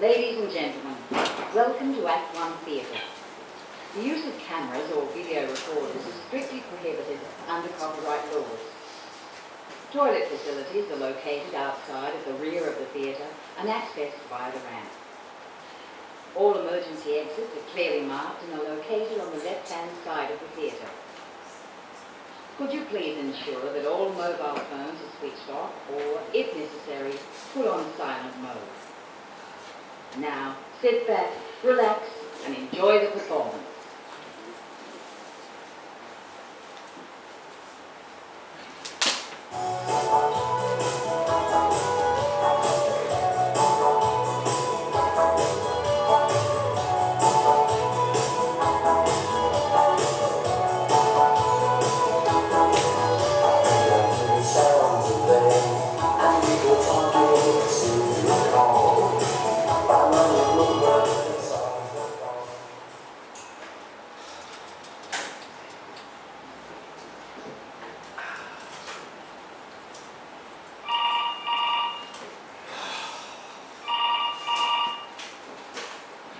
Ladies and gentlemen, welcome to Act One Theatre. The use of cameras or video recorders is strictly prohibited under copyright laws. Toilet facilities are located outside at the rear of the theatre and accessed via the ramp. All emergency exits are clearly marked and are located on the left-hand side of the theatre. Could you please ensure that all mobile phones are switched off or, if necessary, put on silent mode? Now, sit back, relax, and enjoy the performance.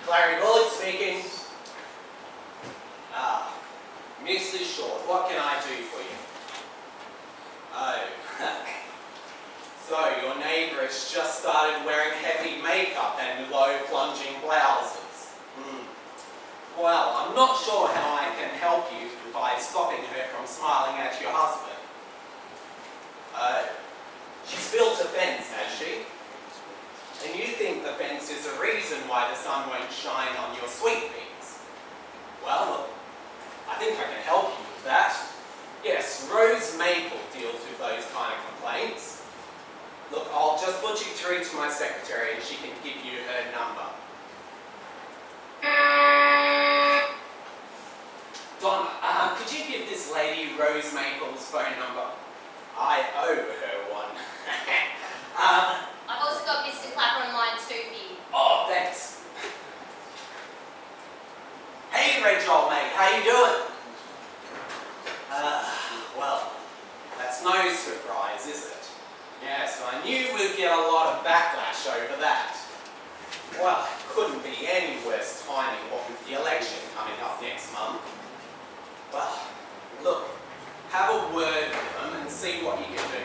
Larry Bullock speaking. Mr. Short, what can I do for you? Oh, so your neighbour has just started wearing heavy makeup and low plunging blouses. Well, I'm not sure how I can help you by stopping her from smiling at your husband. She's built a fence, has she? And you think the fence is the reason why the sun won't shine on your sweet peas? Well, look, I think I can help you with that. Yes, Rose Maple deals with those kind of complaints. Look, I'll just put you through to my secretary and she can give you her number. Donna, could you give this lady Rose Maple's phone number? I owe her one. I've also got Mr. Clapper on line 2 for you. Oh, thanks. Hey, Reg, old mate, how you doing? Well, that's no surprise, is it? Yes, I knew we'd get a lot of backlash over that. Well, it couldn't be any worse timing what with the election coming up next month. Well, look, have a word with them and see what you can do.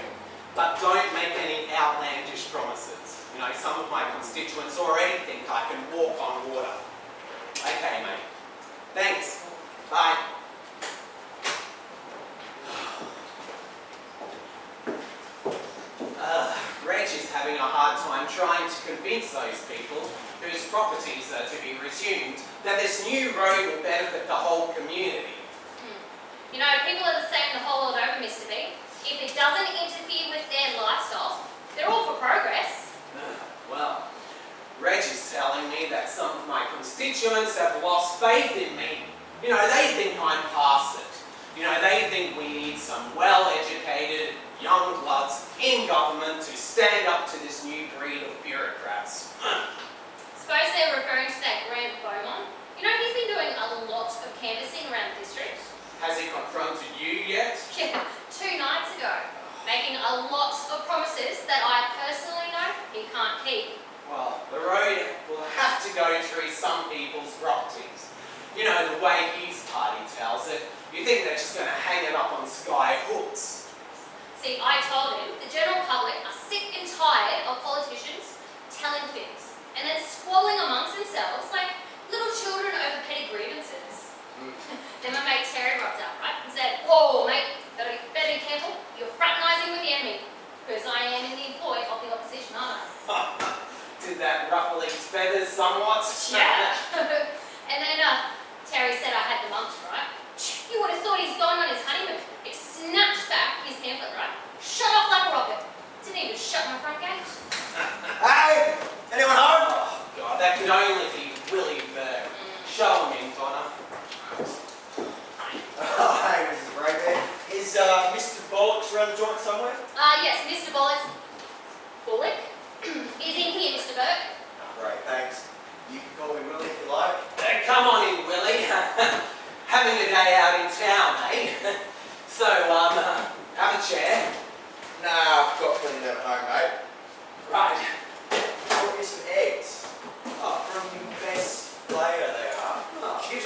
But don't make any outlandish promises. You know, some of my constituents already think I can walk on water. Okay, mate. Thanks. Bye. Reg is having a hard time trying to convince those people whose properties are to be resumed that this new road will benefit the whole community. You know, people are the same the whole world over, Mr. B. If it doesn't interfere with their lifestyles, they're all for progress. Well, Reg is telling me that some of my constituents have lost faith in me. You know, they think I'm past it. You know, they think we need some well-educated young bloods in government to stand up to this new breed of bureaucrats. Suppose they're referring to that Grant Beaumont. You know, he's been doing a lot of canvassing around the district. Has he confronted you yet? Yeah, 2 nights ago. Making a lot of promises that I personally know he can't keep. Well, the road will have to go through some people's properties. You know, the way his party tells it, you think they're just going to hang it up on sky hooks. See, I told him the general public are sick and tired of politicians telling fibs and then squabbling amongst themselves like little children over petty grievances. Then my mate Terry rocked up, right, and said, "Whoa, mate, better be careful. You're fraternising with the enemy, because I am in the employ of the opposition, aren't I?" Did that ruffle his feathers somewhat? Yeah. And then Terry said I had the mumps, right? You would have thought he's going on his honeymoon. He snatched back his pamphlet, right? Shut off like a rocket. Didn't even shut my front gate. Hey! Anyone home? Oh, God, that could only be Willie Berg. Show him in, Donna. Oh, hey, Mrs. Braybeard. Is Mr. Bollocks around the joint somewhere? Yes, Mr. Bullock is in here, Mr. Burke. Great, thanks. You can call me Willie if you like. Come on in, Willie. Having a day out in town, eh? So, have a chair. Nah, I've got plenty of them at home, mate. Right. Brought you some eggs.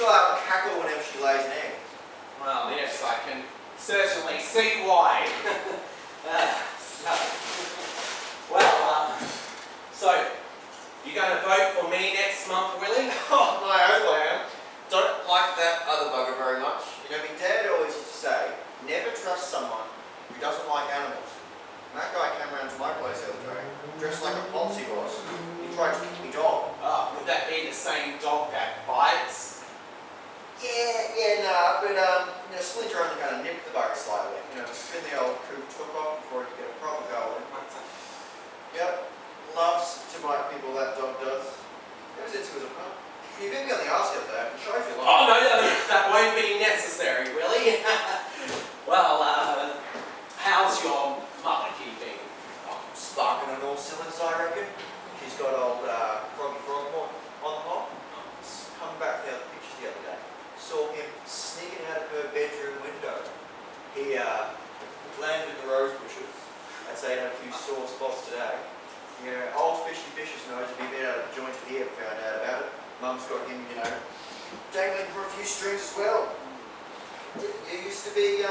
to cackle whenever she lays an egg. Well, yes, I can certainly see why. So, you going to vote for me next month, Willie? Oh, my oath I am. Don't like that other bugger very much. You know, my dad always used to say, never trust someone who doesn't like animals. And that guy came around to my place the other day, dressed like a Ponzi boss. He tried to kick me dog. Oh, would that be the same dog that bites? But you know, Splinter only kind of nipped the bugger slightly. You know, to spin the old coup took off before he could get a proper go in. Yep, loves to bite people, that dog does. Ever since he was a pup. You bit me on the arse the other day, I can show if you like. Oh, no, that won't be necessary, Willie. Well, how's your mother keeping? Sparking on all cylinders, I reckon. She's got old Froggy Frogmore on the hop. Come back from the other pictures the other day. Saw him sneaking out of her bedroom window. He landed in the rose bushes. I'd say he had a few sore spots today. Yeah, old fishy's nose would be a bit out of the joint if he ever found out about it. Mum's got him, you know, dangling for a few strings as well. You used to be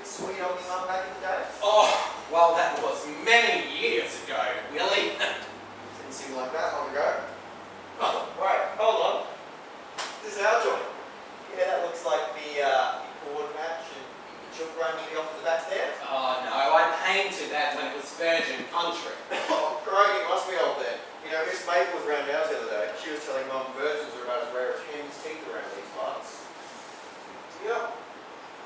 sweet on your mum back in the day. Oh, well, that was many years ago, Willie. Didn't seem like that long ago. Oh, wait, hold on. This is our joint. Yeah, that looks like the board match and chook run will be off to the back there. Oh, no, I painted that when it was virgin country. Oh, great, it must be old then. You know, Miss Maple was around ours the other day. She was telling Mum virgins are about as rare as hen's teeth around these parts. Yeah.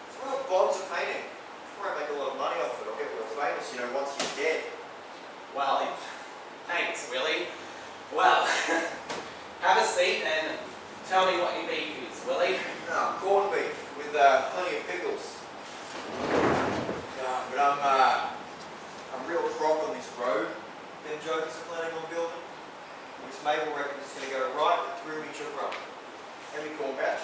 It's one of the bonds of painting. Before I make a lot of money off it, I'll get real famous, you know, once he's dead. Well, thanks, Willie. Well, have a seat and tell me what your beef is, Willie. Corned beef with plenty of pickles. But I'm real crock on this road them jokers are planning on building. Miss Mabel reckons it's going to go right through me Chukra. Heavy corn patch.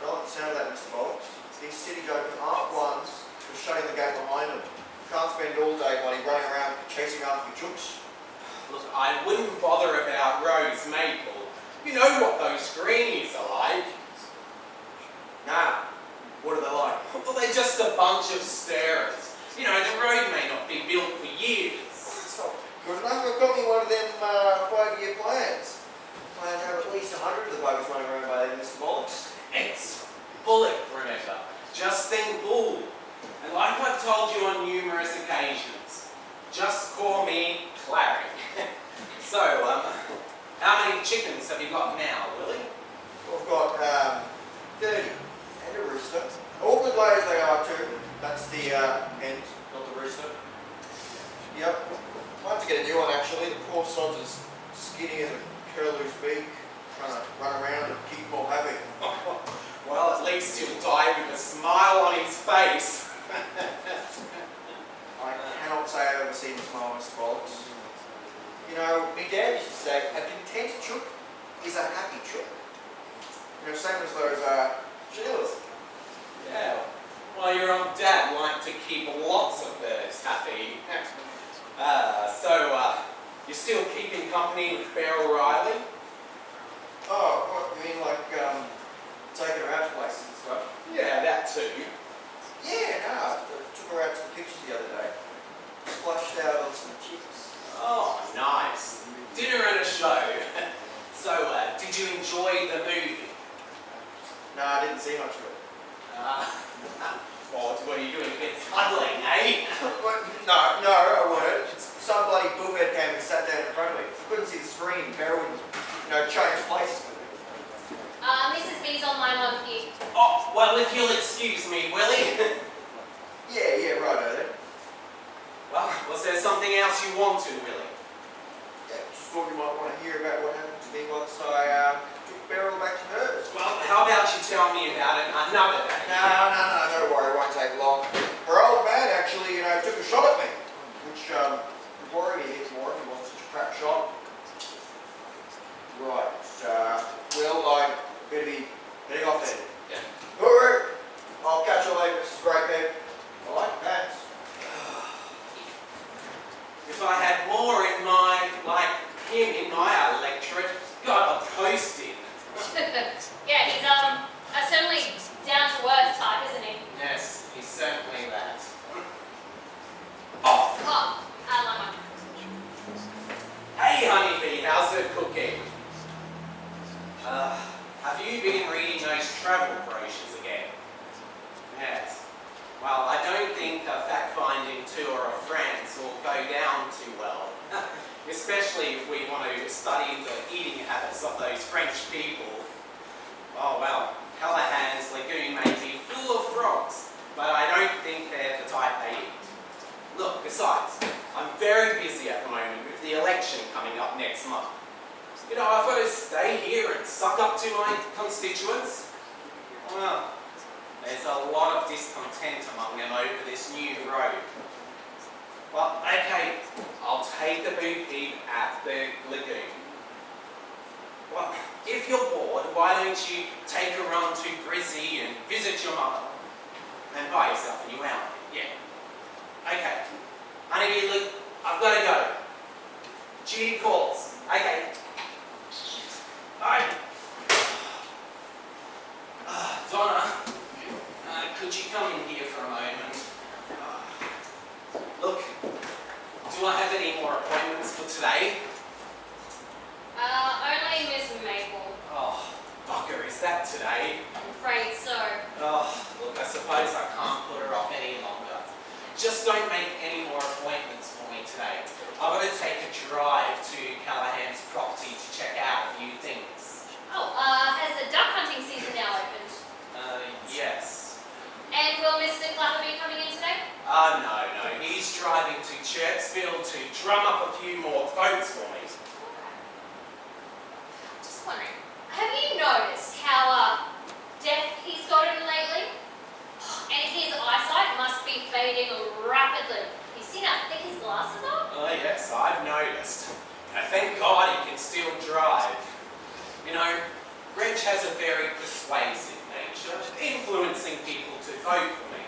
I don't like the sound of that, Mr. Bollocks. These city jokers aren't ones for shutting the gate behind them. Can't spend all day while you're running around chasing after your chooks. Look, I wouldn't bother about Rose Maple. You know what those greenies are like. Nah. What are they like? Well, they're just a bunch of starers. You know, the road may not be built for years. It's not good enough. I've got me one of them 5-year plans. I have at least 100 of the buggers running around by then, Mr. Bollocks. It's bullet, remember. Just think bull. And like I've told you on numerous occasions, just call me Clary. So, how many chickens have you got now, Willie? I've got 30 and a rooster. All good layers they are too. That's the hens, not the rooster. Yep. I have to get a new one actually. The poor sod's as skinny as a curlew's beak, trying to run around and keep them all happy. Well, at least he'll die with a smile on his face. I cannot say I've ever seen a smile on Mr. Bollocks. You know, my dad used to say, a content chook is a happy chook. You know, same as those Sheilas. Yeah. Well, your old dad liked to keep lots of birds happy. You're still keeping company with Beryl Riley? Oh, what, you mean like taking her out to places and stuff? Yeah, that too. Yeah, no, I took her out to the pictures the other day. Splashed out on some chips. Oh, nice. Dinner and a show. So, did you enjoy the movie? No, I didn't see much of it. What were you doing? A bit cuddling, eh? No, I weren't. Some bloody bullhead came and sat down in front of me. I couldn't see the screen. Beryl would, change places with me. Mrs. B's on line 1 here. Oh, well, if you'll excuse me, Willie. Yeah, righto then. Well, was there something else you wanted, Willie? Yeah, just thought you might want to hear about what happened to me once I took Beryl back to hers. Well, how about you tell me about it another day? No, don't worry, it won't take long. Her old man actually, took a shot at me, which would worry me a bit more if he wasn't such a crap shot. Right, I better be heading off then. Yeah. Alright, I'll catch you later, Mrs. Greybeard. I like your pants. If I had more in mind, like him in my electorate, God, I'd post him. those travel brochures again. Yes. Well, I don't think a fact-finding tour of France will go down too well. Especially if we want to study the eating habits of those French people. Oh well, Callahan's lagoon may be full of frogs, but I don't think they're the type they eat. Look, besides, I'm very busy at the moment with the election coming up next month. You know, I've got to stay here and suck up to my constituents. Well, there's a lot of discontent among them over this new road. Well, okay, I'll take the boo peep at the lagoon. Well, if you're bored, why don't you take a run to Brizzy and visit your mother? And buy yourself a new outfit, yeah. Okay. Honeybee, look, I've got to go. Judy calls. Okay. Bye. Donna, could you come in here for a moment? Look, do I have any more appointments for today? Only Miss Maple. Oh, bugger, is that today? I'm afraid so. Oh, look, I suppose I can't put her off any longer. Just don't make any more appointments for me today. I've got to take a drive to Callahan's property to check out a few things. Oh, has the duck hunting season now opened? Yes. And will Mr. Clapper be coming in today? No. He's driving to Churchville to drum up a few more votes for me. Just wondering, have you noticed how deaf he's gotten lately? And his eyesight must be fading rapidly. You see how thick his glasses are? Oh yes, I've noticed. Thank God he can still drive. You know, Reg has a very persuasive nature, influencing people to vote for me.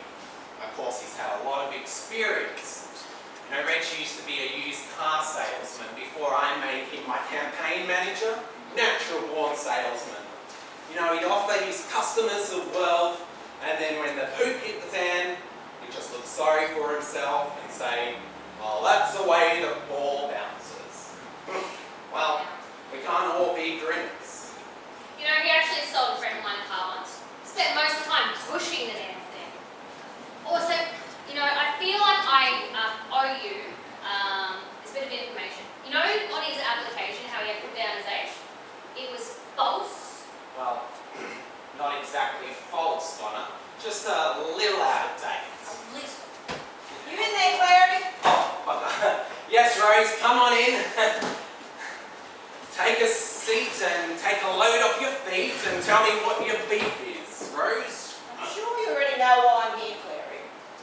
Of course, he's had a lot of experience. You know, Reg used to be a used car salesman before I made him my campaign manager. Natural born salesman. You know, he'd offer his customers the world, and then when the poop hit the fan, he'd just look sorry for himself and say, well, that's the way the ball bounces. Well, we can't all be grinners. You know, he actually sold a friend of mine a car once. Spent most of the time pushing the damn thing. Also, you know, I feel like I owe you this bit of information. You know, on his application, how he had put down his age? It was false. Well, not exactly false, Donna. Just a little out of date. A little. You in there, Clary? Oh, yes, Rose, come on in. Take a seat and take a load off your feet and tell me what your beef is, Rose. I'm sure you already know why I'm here, Clary.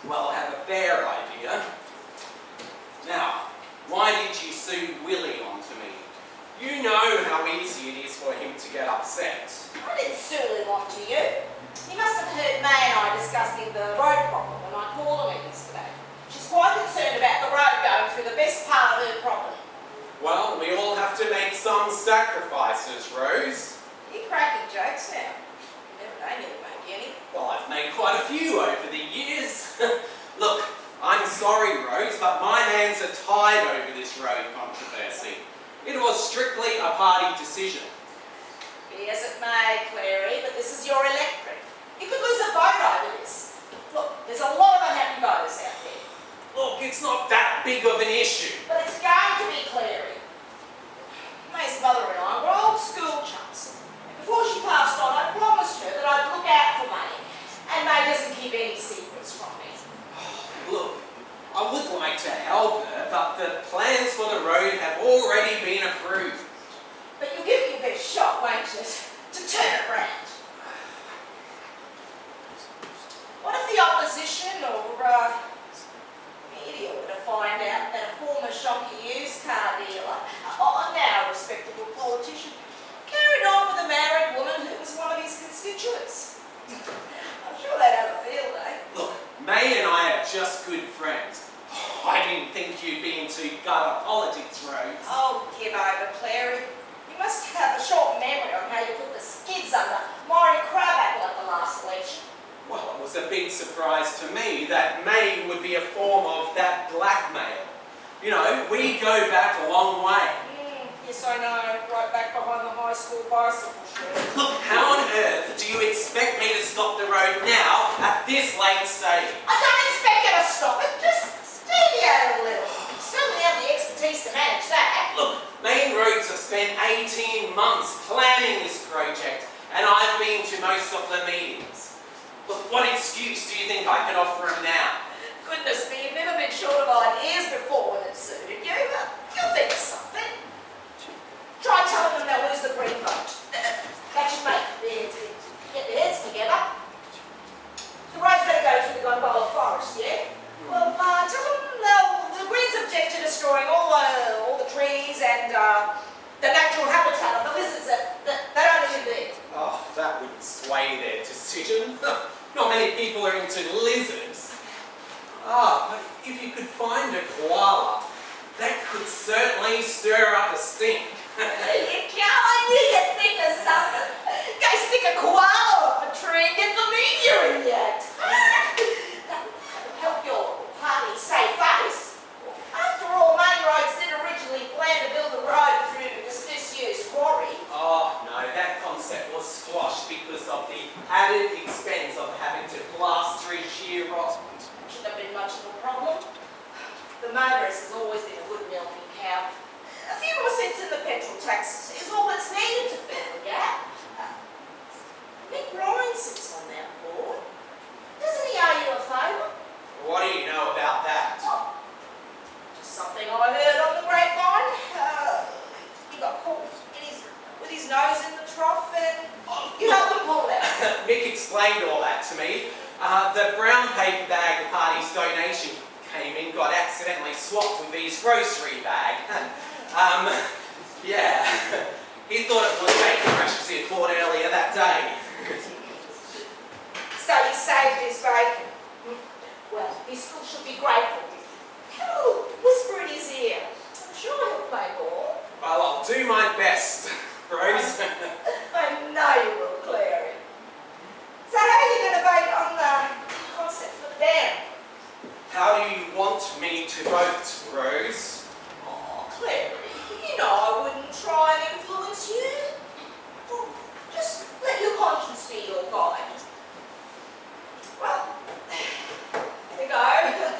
Well, I have a fair idea. Now, why did you sue Willie onto me? You know how easy it is for him to get upset. I didn't sue him on to you. You must have heard May and I discussing the road problem when I called on her yesterday. She's quite concerned about the road going through the best part of her property. Well, we all have to make some sacrifices, Rose. You're cracking jokes now. They never make any. Well, I've made quite a few over the years. Look, I'm sorry, Rose, but my hands are tied over this road controversy. It was strictly a party decision. Be as it may, Clary, but this is your electorate. You could lose a vote over this. Look, there's a lot of unhappy voters out there. Look, it's not that big of an issue. But it's going to be, Clary. May's mother and I were old school chums. And before she passed on, I promised her that I'd look out for May. And May doesn't keep any secrets from me. Look, I would like to help her, but the plans for the road have already been approved. But you'll give me your best shot, won't you, to turn it round? What if the opposition or media were to find out that a former shonky used car dealer, now a respectable politician, carried on with a married woman who was one of his constituents? I'm sure they'd have a field day. Look, May and I are just good friends. I didn't think you'd be into gutter politics, Rose. Oh, give over, Clary. You must have a short memory on how you put the skids under Maury Crabapple at the last election. Well, it was a big surprise to me that May would be a form of that blackmail. You know, we go back a long way. You Yes, I know, right back behind the high school bicycle shed. Look, how on earth do you expect me to stop the road now at this late stage? I don't expect you to stop it, just steady out a little. Certainly have the expertise to manage that. Look, Main Roads have spent 18 months planning this project, and I've been to most of the meetings. Look, what excuse do you think I can offer them now? Goodness me, you've never been short of ideas before when it suited you, but you'll think of something. Try telling them they'll lose the green vote. That should make get their heads together. The road's better go through the Gondola Forest, yeah? Well, tell them the Greens object to destroying all the trees and the natural habitat of the lizards that only live there. Oh, that wouldn't sway their decision. Not many people are into lizards. Ah, but if you could find a koala, that could certainly stir up a stink. You can't, I knew you'd think of something. Go stick a koala up a tree and get the media in yet. That would help your party save face. After all, Main Roads did originally plan to build a road through this disused quarry. Oh, no, that concept was squashed because of the added expense of having to blast through sheer rock. Shouldn't have been much of a problem. The motorist has always been a good milking cow. A few more cents in the petrol taxes is all that's needed to fill the gap. Mick Ryan sits on that board. Doesn't he owe you a favour? What do you know about that? Oh, just something I heard on the grapevine. He got caught with his nose in the trough and you helped him pull it out. Mick explained all that to me. The brown paper bag the party's donation came in got accidentally swapped with his grocery bag. Yeah. He thought it was bacon rashes he had bought earlier that day. So he saved his bacon. Well, he still should be grateful. Have a little whisper in his ear. I'm sure he'll play ball. Well, I'll do my best, Rose. I know you will, Clary. So how are you going to vote on the concept for the dam? How do you want me to vote, Rose? Oh, Clary, you know I wouldn't try and influence you. Well, just let your conscience be your guide. Well, there we go. I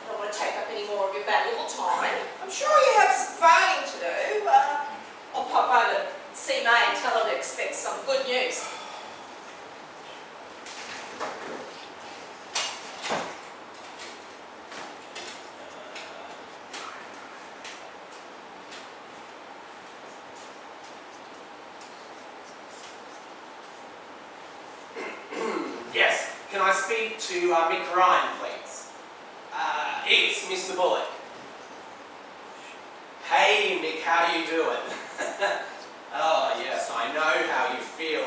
don't want to take up any more of your valuable time. I'm sure you have some phoning to do. I'll pop over to see May and tell her to expect some good news. Yes, can I speak to Mick Ryan, please? It's Mr. Bullock. Hey, Mick, how you doing? Oh, yes, I know how you feel.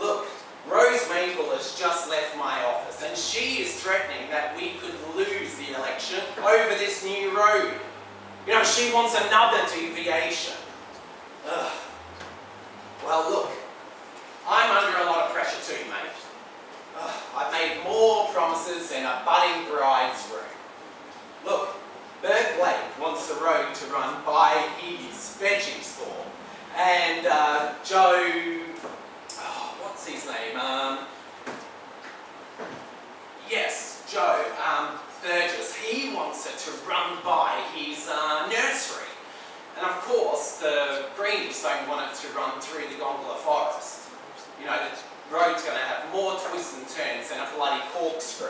Look, Rose Maple has just left my office, and she is threatening that we could lose the election over this new road. You know, she wants another deviation. Ugh. Well, look, I'm under a lot of pressure too, mate. I've made more promises than a budding bride's room. Look, Bert Blake wants the road to run by his veggie store. And Joe, what's his name? Yes, Joe Burgess. He wants it to run by his nursery. And of course, the Greens don't want it to run through the Gondola Forest. You know, the road's going to have more twists and turns than a bloody corkscrew.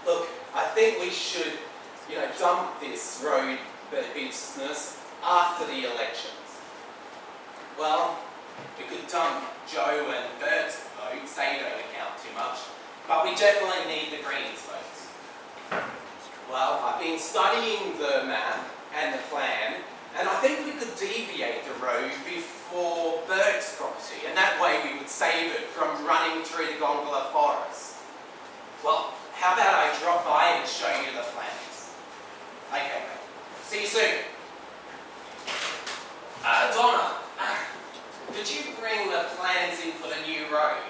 Look, I think we should, dump this road business after the elections. Well, we could dump Joe and Bert's votes, they don't count too much, but we definitely need the Greens votes. Well, I've been studying the map and the plan, and I think we could deviate the road before Bert's property, and that way we would save it from running through the Gondola Forest. Well, how about I drop by and show you the plans? Okay, mate. See you soon. Donna, could you bring the plans in for the new road?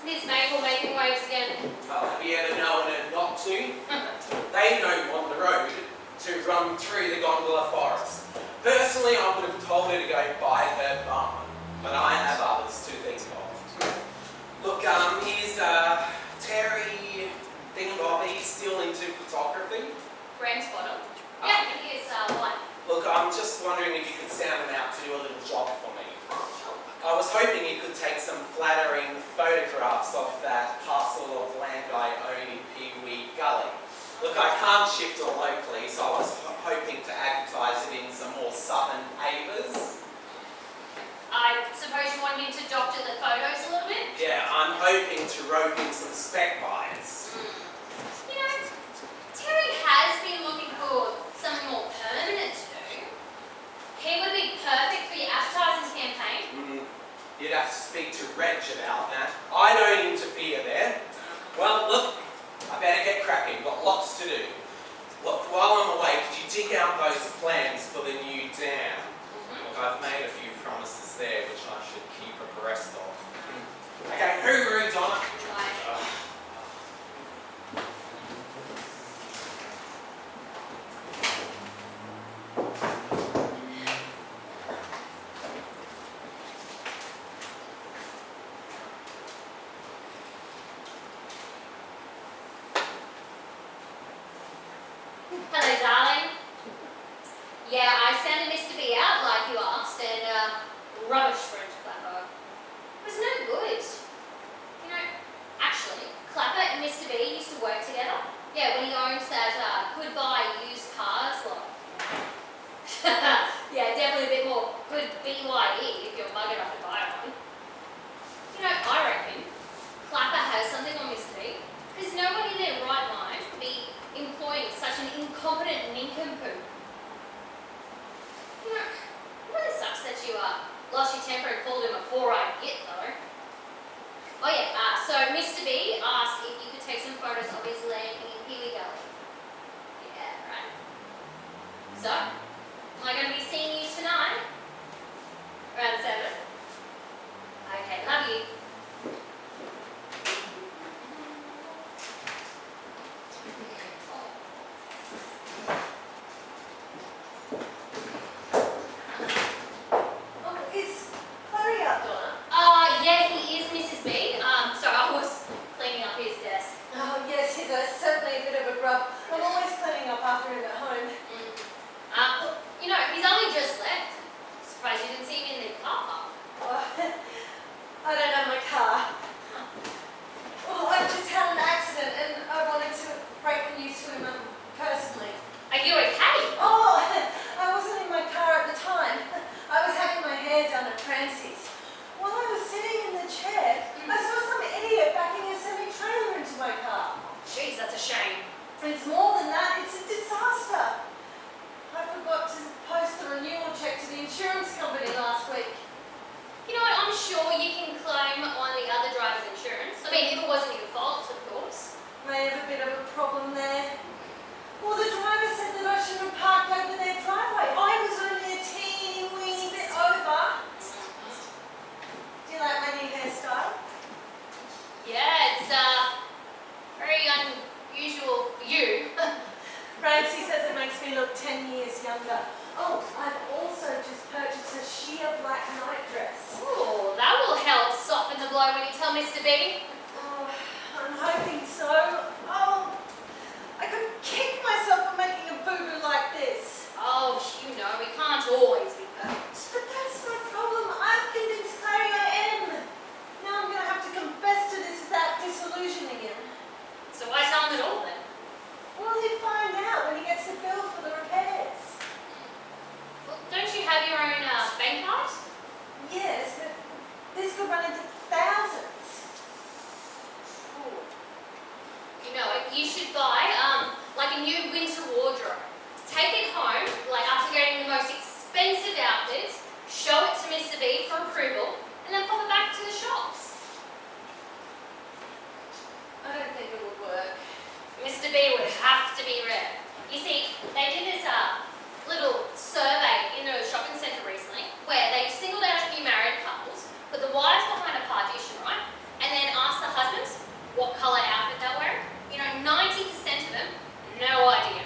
Miss Maple making waves again. Well, run through the gondola forest. Personally, I would have told her to go buy her barn, but I have others to think of. Look, here's Terry Thingamabobby still into photography. Graham's bottom. Yeah, it is one. Look, I'm just wondering if you could sound him out to do a little job for me. I was hoping you could take some flattering photographs of that parcel of land I own in Peewee Gully. Look, I can't shift it locally, so I was hoping to advertise it in some more southern papers. I suppose you want him to doctor the photos a little bit? Yeah, I'm hoping to rope in some spec buyers. You know, Terry has been looking for something more permanent to do. He would be perfect for your advertising campaign. You'd have to speak to Reg about that. I don't interfere there. Well, look, I better get cracking. Got lots to do. Look, while I'm away, could you dig out those plans for the new dam? Look, I've made a few promises there, which I should keep abreast of. Okay, hooroo, Donna. Right. Hello, darling. Yeah, I sent Mr. B out like you asked, and rubbish for him to Clapper. It was no good. You know, actually, Clapper and Mr. B used to work together. Yeah, when he owned that goodbye used cars lot. Yeah, definitely a bit more good BYE if you're buggered up to buy one. You know, I reckon Clapper has something on Mr. B, because nobody in their right mind would be employing such an incompetent nincompoop. You know, it really sucks that you lost your temper and called him a four-eyed git, though. Oh yeah, so Mr. B asked if you could take some photos of his land in Peewee Gully. Yeah, right. So, am I going to be seeing you tonight? Around 7? Okay, love you. Oh, is Chloe up, Donna? Yeah, he is Mrs. B. Sorry, I was cleaning up his desk. Oh, yes, he's certainly a bit of a grub. I'm always cleaning up after him at home. You know, he's only just left. Surprised you didn't see him in the car park. Oh, I don't know my car. Well, I just had an accident and I wanted to break the news to him personally. Are you okay? Oh, I wasn't in my car at the time. I was having my hair done at Francie's. While I was sitting in the chair, I saw some idiot backing a semi-trailer into my car. Jeez, that's a shame. It's more than that, it's a disaster. I forgot to post the renewal check to the insurance company last week. You know what, I'm sure you can claim on the other driver's insurance. I mean, if it wasn't your fault, of course. May have a bit of a problem there. Well, the driver said that I shouldn't have parked over their driveway. I was only a teeny weeny bit over. Do you like my new hairstyle? Yeah, it's very unusual for you. Francie says it makes me look 10 years younger. Oh, I've also just purchased a sheer black night dress. Ooh, that will help soften the blow when you tell Mr. B. Oh, I'm hoping so. Oh, I could kick myself for making a boo-boo like this. Oh, you know, we can't always be perfect. But that's my problem. I've convinced Clary I am. Now I'm going to have to confess to this without disillusioning him. So why tell him at all then? Well, he'd find out when he gets the bill for the repairs. Well, don't you have your own bank card? Yes, but this could run into thousands. Ooh. You know what, you should buy like a new winter wardrobe. Take it home, like after getting the most expensive outfits, show it to Mr. B for approval, and then pop it back to the shops. I don't think it would work. Mr. B would have to be rare. You see, they did this little survey in a shopping centre recently where they singled out a few married couples, put the wives behind a partition, right? And then asked the husbands what colour outfit they're wearing. You know, 90% of them, no idea.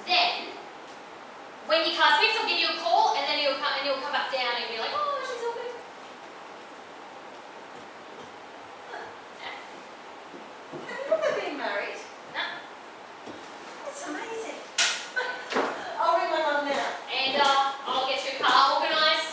Then, when your car's fixed, I'll give you a call, and then you'll come back down and be like, oh, she's all good. Have you ever been married? No. That's amazing. I'll ring my mum now. And I'll get your car organised.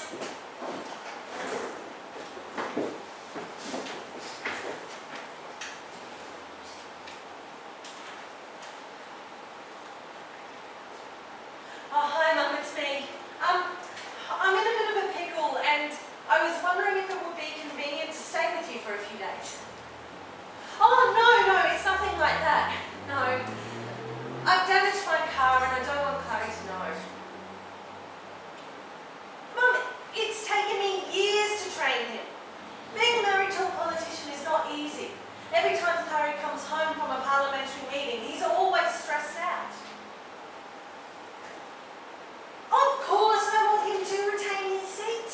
Oh, hi Mum, it's me. I'm in a bit of a pickle and I was wondering if it would be convenient to stay with you for a few days. Oh, no, it's nothing like that. No. I've damaged my car and I don't want Chloe to know. Mum, it's taken me years to train him. Being married to a politician is not easy. Every time Chloe comes home from a parliamentary meeting, he's always stressed out. Of course, I want him to retain his seat.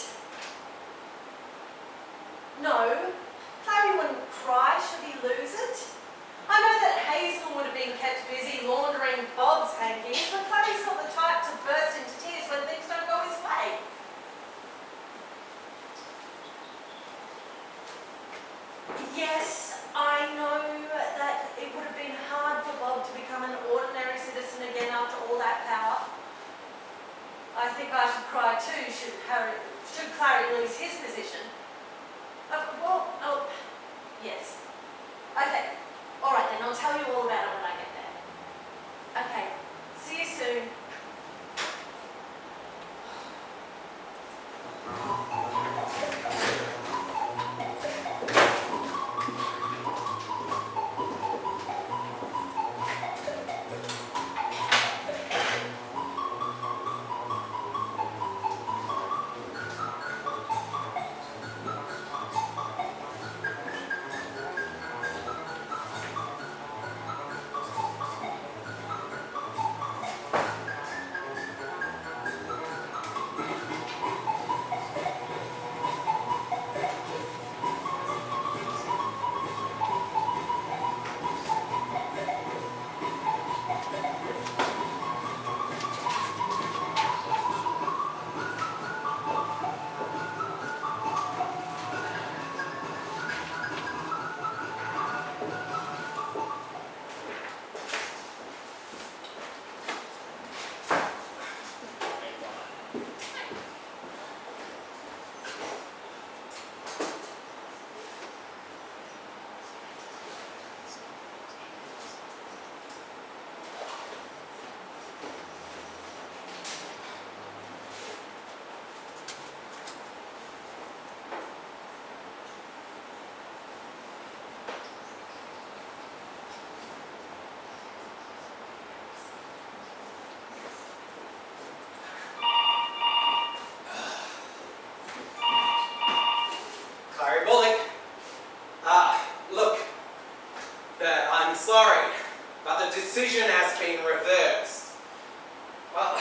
No, Chloe wouldn't cry should he lose it. I know that Hazel would have been kept busy laundering Bob's hankies, but Chloe's not the type to burst into tears when things don't go his way. Yes, I know that it would have been hard for Bob to become an ordinary citizen again after all that power. I think I should cry too should Clary lose his position. Yes. Okay. All right then, I'll tell you all about it when I get there. Okay. See you soon. Clary Bullock. Look, I'm sorry, but the decision has been reversed. Well,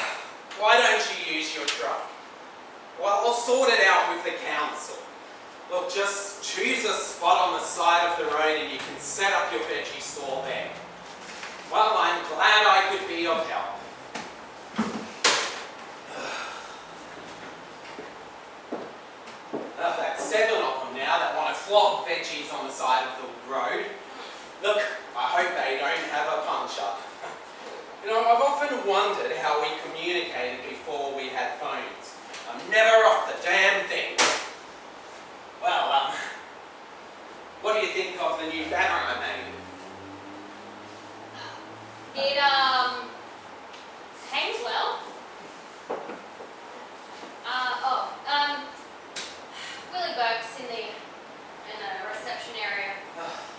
why don't you use your truck? Well, I'll sort it out with the council. Look, just choose a spot on the side of the road and you can set up your veggie store there. Well, I'm glad I could be of help. That's 7 of them now that want to flog veggies on the side of the road. Look, I hope they don't have a punch-up. You know, I've often wondered how we communicated before we had phones. I'm never off the damn thing. Well, what do you think of the new banner I made? It hangs well. Willie Burke's in the reception area.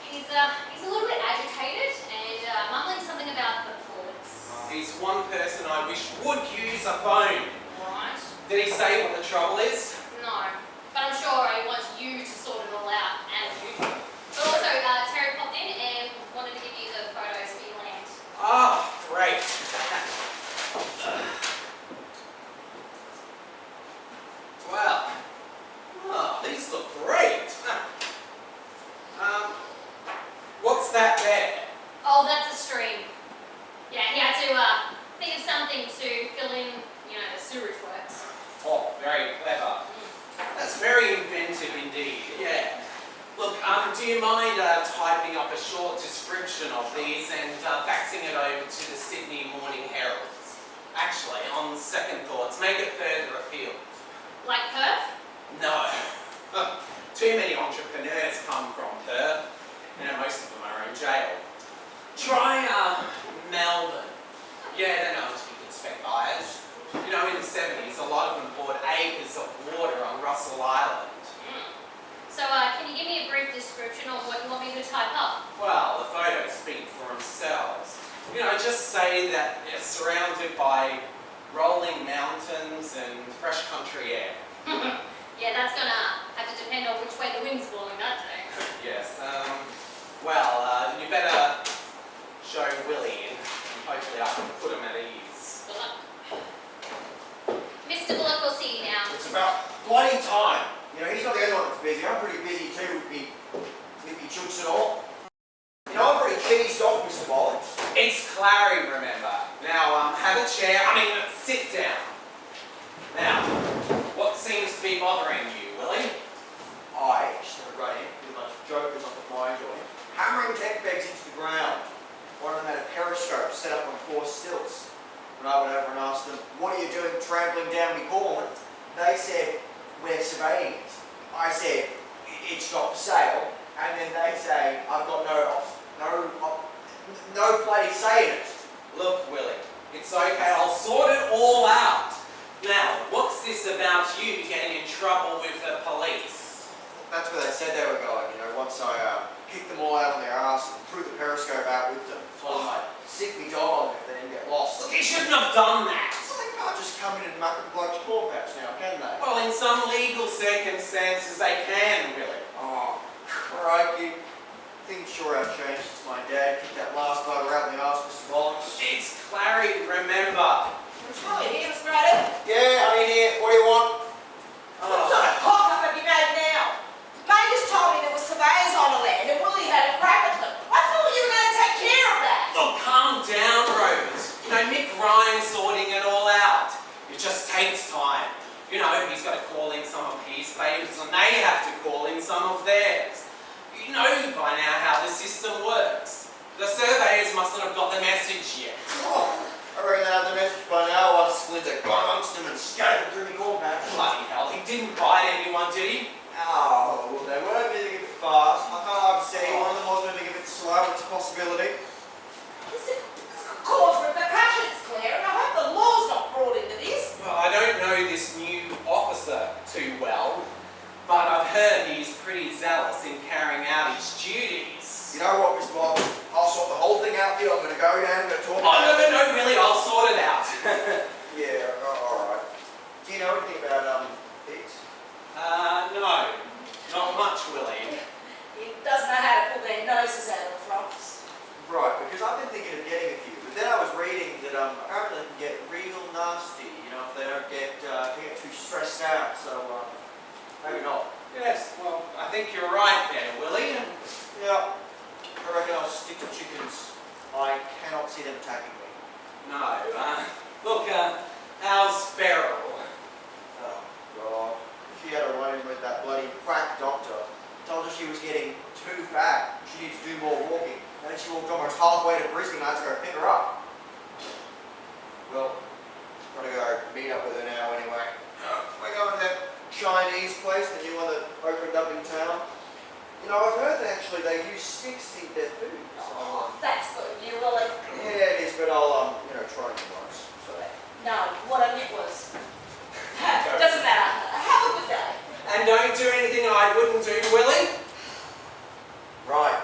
He's a little bit agitated and mumbling something about the police. He's one person I wish would use a phone. Right? Did he say what the trouble is? No, but I'm sure he wants you to sort it all out, and you. But also, Terry popped in and wanted to give you the photos for your land. Ah, great. Well, these look great. What's that there? Oh, that's a stream. Yeah, he had to think something to fill in, the sewerage works. Oh, very clever. That's very inventive indeed, yeah. Look, do you mind typing up a short description of these and faxing it over to the Sydney Morning Herald? Actually, on second thoughts, make it further afield. Like Perth? No. Too many entrepreneurs come from Perth. Most of them are in jail. Try Melbourne. Yeah, they're known to be good spec buyers. In the 70s, a lot of them bought acres of water on Russell Island. So, can you give me a brief description of what you want me to type up? Well, the photos speak for themselves. Just say that they're surrounded by rolling mountains and fresh country air. Yeah, that's gonna have to depend on which way the wind's blowing that day. Yes, you better show Willie in, and hopefully I can put him at ease. Good luck. Mr. Bullock, we'll see you now. It's about bloody time. He's not the only one that's busy. I'm pretty busy too with me chooks and all. I'm pretty cheesed off, Mr. Bollocks. It's Clary, remember. Now, have a chair. Sit down. Now, what seems to be bothering you, Willie? I just had a run in with a bunch of jokers up at my joint, hammering tent pegs into the ground. One of them had a periscope set up on 4 stilts. When I went over and asked them, "What are you doing trampling down my corn?" They said, "We're surveying it." I said, "It's not for sale." And then they say, "I've got no bloody say in it." Look, Willie, it's okay. I'll sort it all out. Now, what's this about you getting in trouble with the police? That's where they said they were going, once I kicked them all out on their arse and threw the periscope out with them. Told them I'd sick me dog on them if they didn't get lost. Look, you shouldn't have done that. So they can't just come in and muck a bloke's corn patch now, can they? Well, in some legal circumstances, they can, Willie. Oh, crikey. Things sure have changed since my dad kicked that last voter out in the arse, Mr. Bollocks. It's Clary, remember. It's really here, Mr. Grady. Yeah, I'm in here. What do you want? What sort of cock-up have you made now? May just told me there were surveyors on the land and Willie had a crack at them. I thought you were going to take care of that. Look, calm down, Rose. Mick Ryan's sorting it all out. It just takes time. He's got to call in some of his favours and they have to call in some of theirs. You know by now how the system works. The surveyors mustn't have got the message yet. Oh, I reckon they had the message by now. One splinter got amongst them and scattered through the corn patch. Bloody hell, he didn't bite anyone, did he? Oh, well, they were moving a bit fast. I can't like to say one of them was moving a bit slow. It's a possibility. This could cause repercussions, Claire, and I hope the law's not brought into this. Well, I don't know this new officer too well, but I've heard he's pretty zealous in carrying out his duties. You know what, Mr. Bob? I'll sort the whole thing out for you. I'm going to go down and I'm going to talk Oh, no, really, I'll sort it out. Yeah, alright. Do you know anything about, pigs? No, not much, Willie. He doesn't know how to pull their noses out of the frogs. Right, because I've been thinking of getting a few, but then I was reading that apparently they can get real nasty, if they don't get too stressed out, so maybe not. Yes, well, I think you're right there, Willie. Yeah, I reckon I'll stick to chickens. I cannot see them attacking me. No, look, how's Beryl? Oh, God. She had a run-in with that bloody quack doctor. Told her she was getting too fat. She needs to do more walking. And then she walked almost halfway to Brisbane and I had to go pick her up. Well, gotta go meet up with her now anyway. We're going to that Chinese place, the new one that opened up in town. I've heard that actually they use sticks to eat their food. So, Oh, that's good of you, Willie. yeah, it is, but I'll, try it once. So. No, what I meant was, doesn't matter. Have a good day. And don't do anything I wouldn't do, Willie. Right,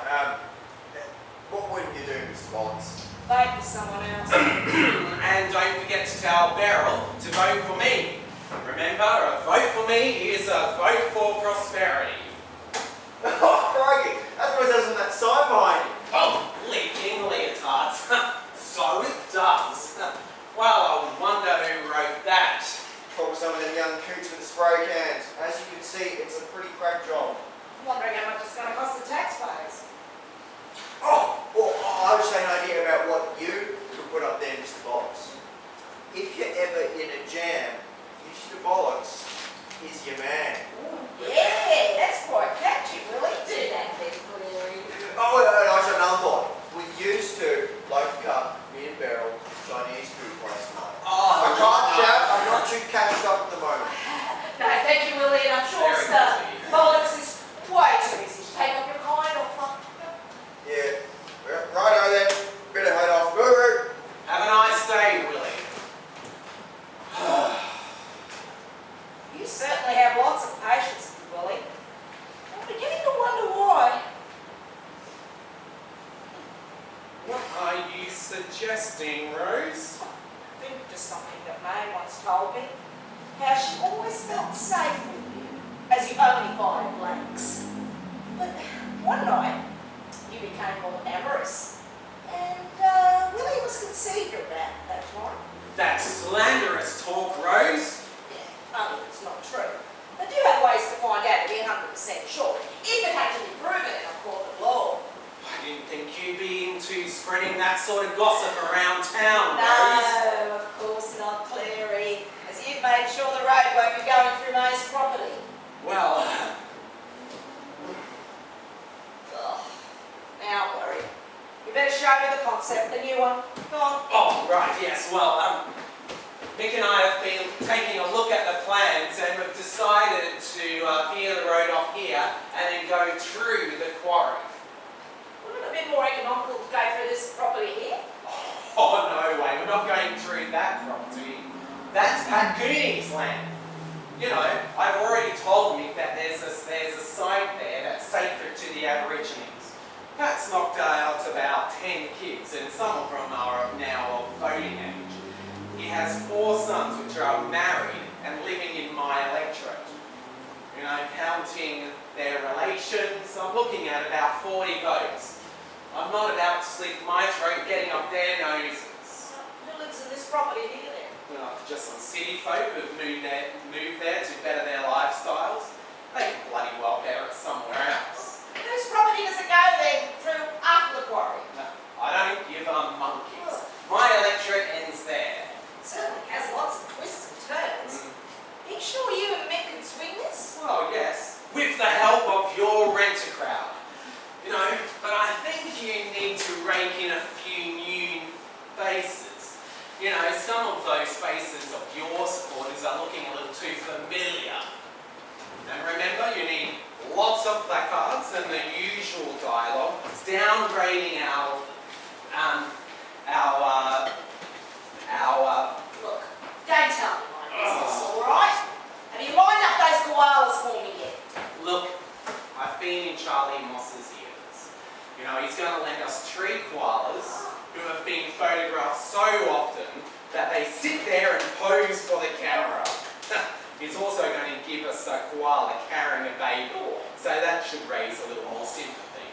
what wouldn't you do, Mr. Bollocks? Vote for someone else. And don't forget to tell Beryl to vote for me. Remember, a vote for me is a vote for prosperity. Oh, crikey, that's what it says on that sign behind you. Oh, leaking leotards. So it does. Well, I wonder who wrote that. Probably some of them young coots with the spray cans. As you can see, it's a pretty crack job. I'm wondering how much it's going to cost the taxpayers. Oh, well, I just had an idea about what you could put up there, Mr. Bollocks. if you're ever in a jam, Mr. Bollocks is your man. Yeah, that's quite catchy, Willie. Do that then, Cleary. Oh, and I got another thought. We used to loaf cut me and Beryl Chinese food place tonight. Oh, I can't shout, I'm not too cashed up at the moment. No, thank you, Willie, and I'm sure Very Mr. good to you. Bollocks is way too busy to take up your kind offer. Yeah. Well, righto then. Better head off. Boo! Have a nice day, Willie. You certainly have lots of patience, Willie. I'm beginning to wonder why. What are you suggesting, Rose? I think just something that May once told me. How she always felt safe with you, as you only fired blanks. But one night, you became more amorous. And Willie was conceived of that time. That slanderous talk, Rose. Only if it's not true. I do have ways to find out to be 100% sure, if it had to be proven in a court of law. I didn't think you'd be into spreading that sort of gossip around town, Rose. No, of course not, Clary, as you've made sure the road won't be going through May's property. Well, Ugh. Now, worry. You better show me the concept, the new one. Go on. oh, right, yes, well, Mick and I have been taking a look at the plans and we've decided to veer the road off here and then go through the quarry. Wouldn't it have been more economical to go through this property here? Oh, no way, we're not going through that property. That's Pat Cooney's land. You know, I've already told Mick that there's a site there that's sacred to the Aborigines. Pat's knocked out about 10 kids and some of them are now of voting age. He has 4 sons which are married and living in my electorate. You know, counting their relations, I'm looking at about 40 votes. I'm not about to slit my throat getting up their noses. Who lives in this property here then? You know, just some city folk who've moved there to better their lifestyles. They can bloody well better it somewhere else. Whose property does it go then through after the quarry? No, I don't give a monkeys. My electorate ends there. It certainly has lots of twists and turns. Are you sure you and Mick can swing this? Well, yes, with the help of your renter crowd. You know, but I think you need to rake in a few new faces. You know, some of those faces of your supporters are looking a little too familiar. And remember, you need lots of placards and the usual dialogue. It's downgrading our Look, don't tell me my business, all right? Have you lined up those koalas for me yet? Look, I've been in Charlie Moss's ears. You know, he's going to lend us 3 koalas who have been photographed so often that they sit there and pose for the camera. He's also going to give us a koala carrying a baby, so that should raise a little more sympathy.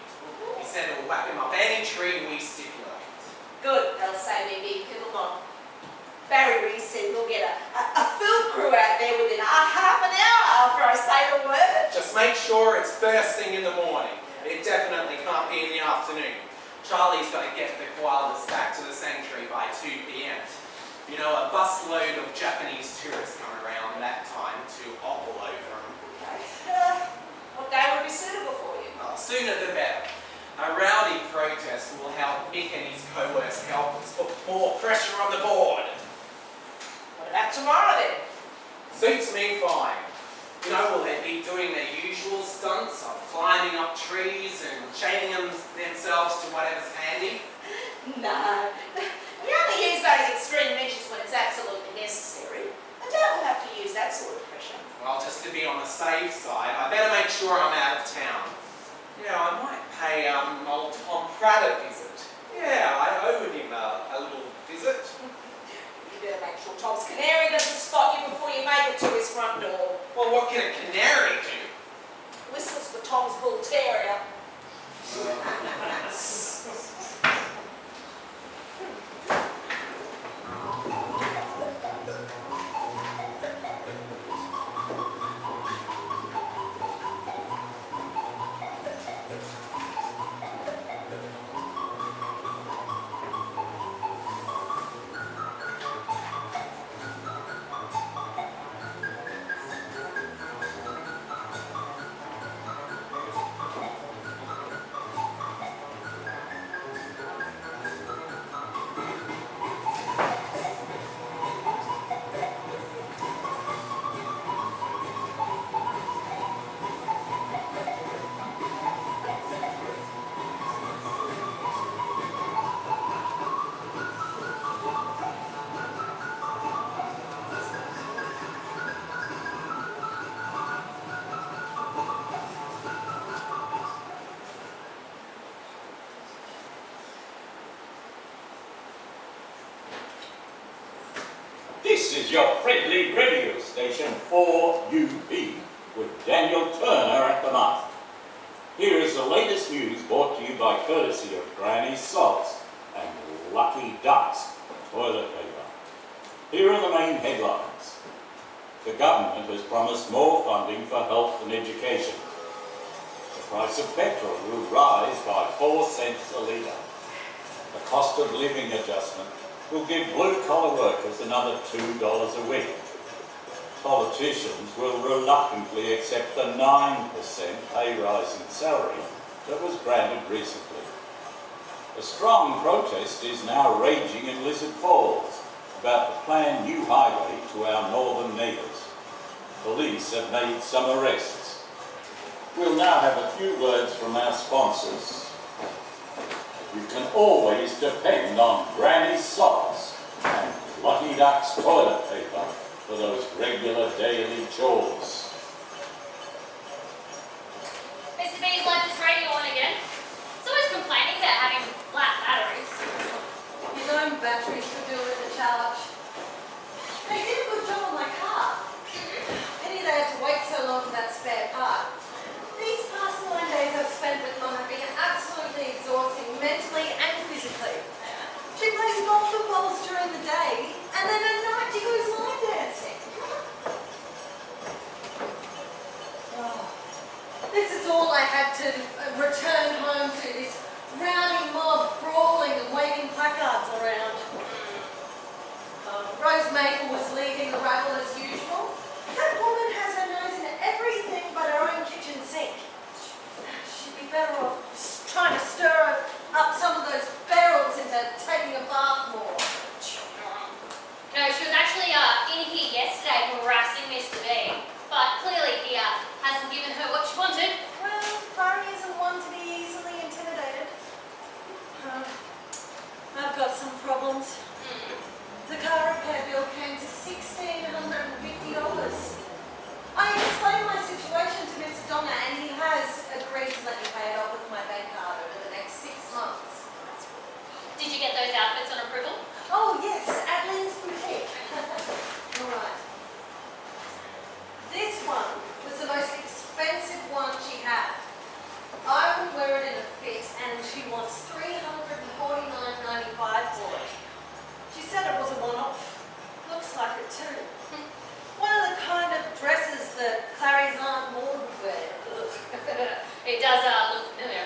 He said we'll whack him up any tree we stipulate. Good, they'll say me being piddled on. Barry Reese said we'll get a film crew out there within half an hour after I say the word. Just make sure it's first thing in the morning. It definitely can't be in the afternoon. Charlie's got to get the koalas back to the sanctuary by 2 p.m. You know, a busload of Japanese tourists come around that time to ogle over them. Okay. What day would be suitable for you? Well, sooner the better. A rowdy protest will help Mick and his coerced helpers put more pressure on the board. What about tomorrow then? Suits me fine. You know, will they be doing their usual stunts of climbing up trees and chaining themselves to whatever's handy? No. We only use those extreme measures when it's absolutely necessary. I doubt we'll have to use that sort of pressure. Well, just to be on the safe side, I better make sure I'm out of town. Yeah, I might pay old Tom Pratt a visit. Yeah, I owed him a little visit. You better make sure Tom's canary doesn't spot you before you make it to his front door. Well, what can a canary do? Whistles for Tom's bull terrier. This is your friendly radio station 4UP with Daniel Turner at the mast. Here is the latest news brought to you by courtesy of Granny Salts and Lucky Ducks toilet paper. Here are the main headlines. The government has promised more funding for health and education. The price of petrol will rise by 4 cents a litre. The cost of living adjustment will give blue-collar workers another $2 a week. Politicians will reluctantly accept the 9% pay rise in salary that was granted recently. A strong protest is now raging in Lizard Falls about the planned new highway to our northern neighbours. Police have made some arrests. We'll now have a few words from our sponsors. You can always depend on Granny Salts and Lucky Ducks toilet paper for those regular daily chores. Mr. B's left his radio on again. He's always complaining about having flat batteries. His own batteries could do with a charge. They did a good job on my car. Pity they had to wait so long for that spare part. These past 9 days I've spent with Mum have been absolutely exhausting, mentally and physically. She plays golf and bowls during the day, and then at night she goes line dancing. Oh, this is all I had to return home to, this rowdy mob brawling and waving placards around. Rose Maple was leading the rabble as usual. That woman has her nose in everything but her own kitchen sink. She'd be better off trying to stir up some of those barrels into taking a bath more. No, she was actually in here yesterday harassing Mr. B, but clearly he hasn't given her what she wanted. Well, Clary isn't one to be easily intimidated. I've got some problems. The car repair bill came to $1,650. I explained my situation to Mr. Donna and he has agreed to let me pay it off with my bank card over the next 6 months. Did you get those outfits on approval? Oh yes, at Lynn's Boutique. Alright. This one was the most expensive one she had. I would wear it in a fit and she wants $349.95 for it. She said it was a one-off. Looks like it too. One of the kind of dresses that Clary's Aunt Maud would wear. It does look familiar.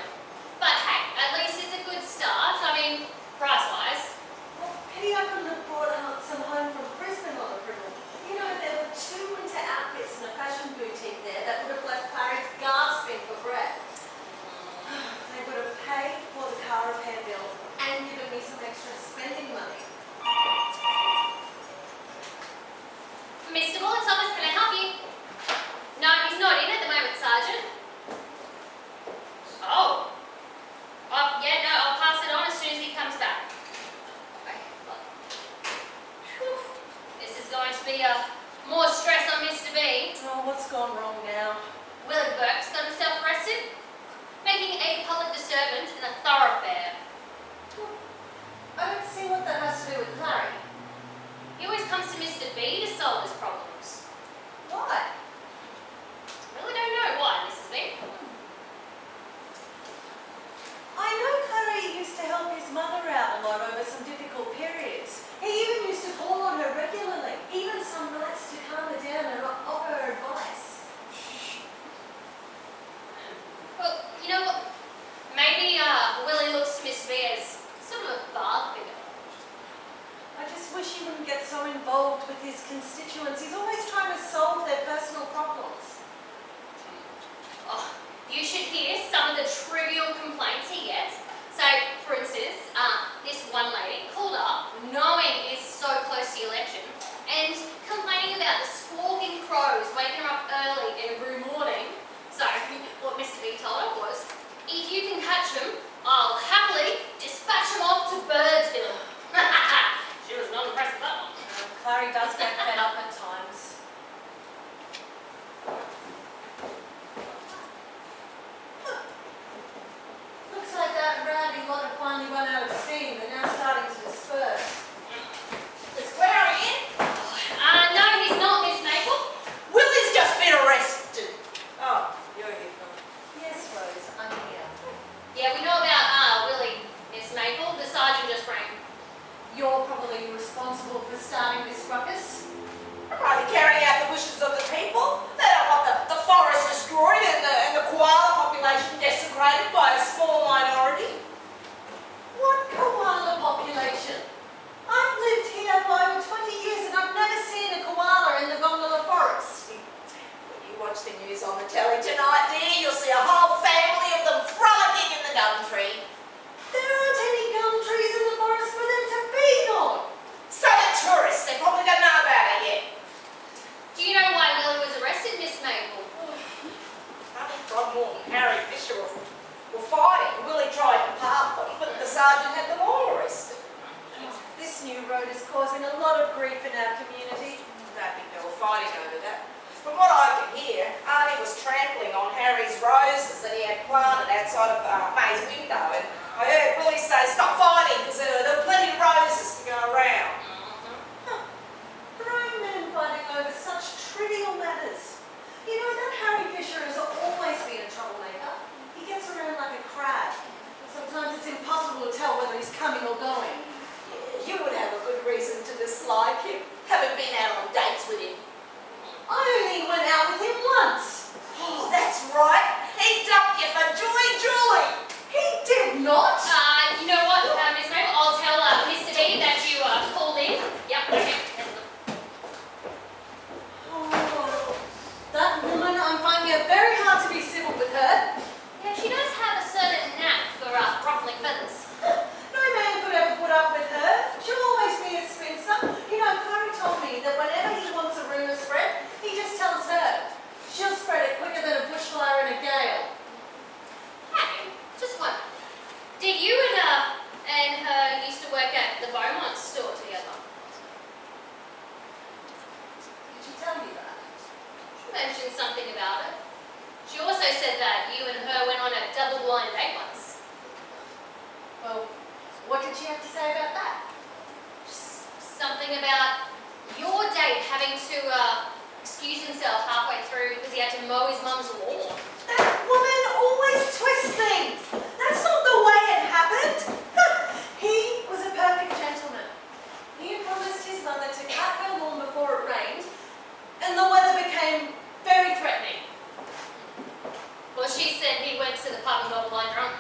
But hey, at least it's a good start. I mean, price-wise. Well, pity I couldn't have brought some home from Brisbane on the privilege. You know, there were 2 winter outfits in a fashion boutique there that would have left Clary gasping for breath. They would have paid for the car repair bill and given me some extra spending money. Mr. Bullock Thomas, can I help you? No, he's not in at the moment, Sergeant. Oh. Yeah, no, I'll pass it on as soon as he comes back. Okay, well. Whew. This is going to be more stress on Mr. B. Oh, what's gone wrong now? Willie Burke's got himself arrested, making a public disturbance in a thoroughfare. I don't see what that has to do with Clary. He always comes to Mr. B to solve his problems. Why? Really don't know why, Mrs. B. I know Clary used to help his mother out a lot over some difficult periods. He even used to call on her regularly, even some nights to calm her down and offer her advice. Well, you know what? Maybe Willie looks to Miss B as sort of a father figure. I just wish he wouldn't get so involved with his constituents. He's always trying to solve their personal problems. Oh, you should hear some of the trivial complaints he gets. So, for instance, this one lady called up, knowing it's so close to the election, and complaining about the squawking crows waking her up early every morning. So, what Mr. B told her was, if you can catch them, I'll happily dispatch them off to Birdsville. She was not impressed with that one. Clary does get fed up at times. Looks like that rowdy lot have finally run out of steam. They're now starting to disperse. Is Clary in? starting this ruckus? Are they carrying out the wishes of the people? They don't want the forest destroyed and the koala population desecrated by a small minority. What koala population? I've lived here for over 20 years and I've never seen a koala in the Gondola Forest. When you watch the news on the telly tonight, dear, you'll see a whole family of them frolicking in the gum tree. There aren't any gum trees in the forest for them to feed on. So the tourists, they probably don't know about it yet. Do you know why Willie was arrested, Miss Mabel? Honey Throckmorton and Harry Fisher were fighting. Willie tried to park them, but the sergeant had them all arrested. This new road is causing a lot of grief in our community. I don't think they were fighting over that. From what I could hear, Arnie was trampling on Harry's roses that he had planted outside of May's window, and I heard Willie say, "Stop fighting, because there were plenty of roses to go around." Grown men fighting over such trivial matters. You know that Harry Fisher has always been a troublemaker. He gets around like a crab. Sometimes it's impossible to tell whether he's coming or going. You would have a good reason to dislike him, having been out on dates with him. I only went out with him once. Oh, that's right. He dumped you for Julie Julie. He did not. You know what, Miss Mabel? I'll tell Mr. D that you called in. Yep, okay. Oh, that woman, I'm finding it very hard to be civil with her. Yeah, she does have a certain knack for ruffling feathers. No man could ever put up with her. She'll always be a spinster. You know, Clary told me that whenever he wants a rumour spread, he just tells her. She'll spread it quicker than a bushfire in a gale. Hey, just one. Did you and her used to work at the Beaumont store together? Did she tell you that? She mentioned something about it. She also said that you and her went on a double-blind date once. Well, what did she have to say about that? Just something about your date having to excuse himself halfway through because he had to mow his mum's lawn. That woman always twists things. That's not the way it happened. He was a perfect gentleman. He had promised his mother to cut her lawn before it rained, and the weather became very threatening. Well, she said he went to the pub and got blind drunk.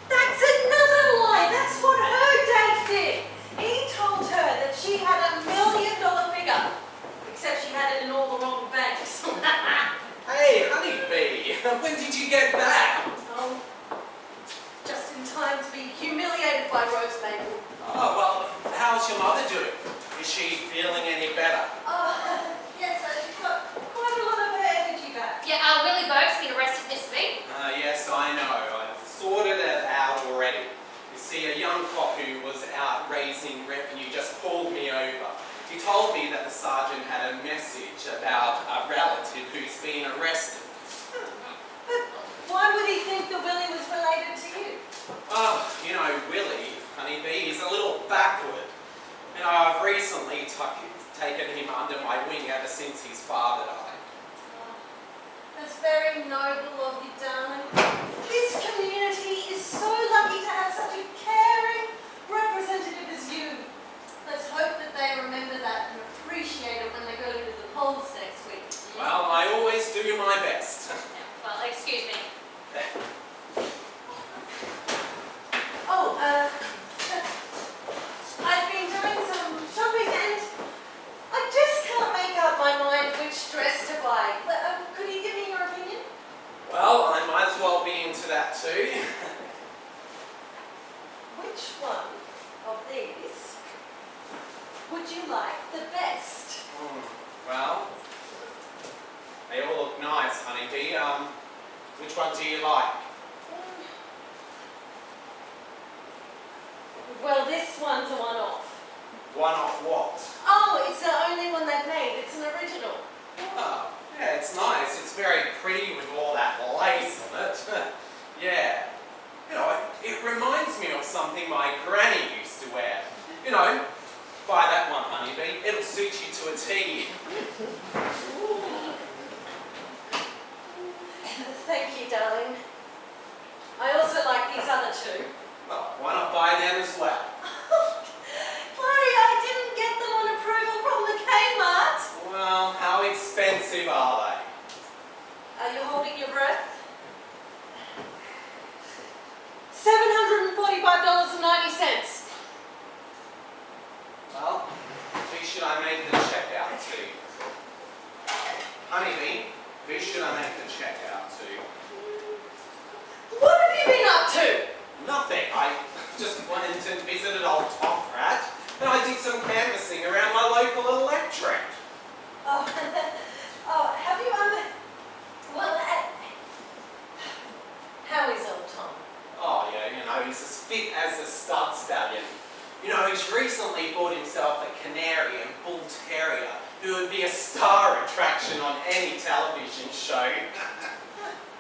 That's another lie. That's what her dad did. He told her that she had $1 million figure, except she had it in all the wrong banks. Hey, honeybee, when did you get back? Oh, just in time to be humiliated by Rose Mabel. Oh, well, how's your mother doing? Is she feeling any better? Yes, she's got quite a lot of her energy back. Yeah, Willie Bogue's been arrested this week. Yes, I know. I've sorted it out already. You see, a young cop who was out raising revenue just pulled me over. He told me that the sergeant had a message about a relative who's been arrested. But why would he think that Willie was related to you? Oh, you know, Willie, honeybee, he's a little backward. You know, I've recently taken him under my wing ever since his father died. That's very noble of you, darling. This community is so lucky to have such a caring representative as you. Let's hope that they remember that and appreciate it when they go to the polls next week. Well, I always do my best. Well, excuse me. Oh, I've been doing some shopping and I just can't make up my mind which dress to buy. Could you give me your opinion? Well, I might as well be into that too. Which one of these would you like the best? Well, they all look nice, honeybee. Which one do you like? Well, this one's a one-off. One off what? Oh, it's the only one they've made. It's an original. Oh, yeah, it's nice. It's very pretty with all that lace on it. Yeah. You know, it reminds me of something my granny used to wear. You know, buy that one, honeybee. It'll suit you to a T. Thank you, darling. I also like these other two. Well, why not buy them as well? Clary, I didn't get them on expensive, are they? Are you holding your breath? $745.90. Well, who should I make the check out to? Honeybee, who should I make the check out to? What have you been up to? Nothing. I just wanted to visit an old top rat, and I did some canvassing around my local electorate. Oh, oh, have you well, how is old Tom? Oh yeah, you know, he's as fit as a stud stallion. You know, he's recently bought himself a canary and bull terrier who would be a star attraction on any television show.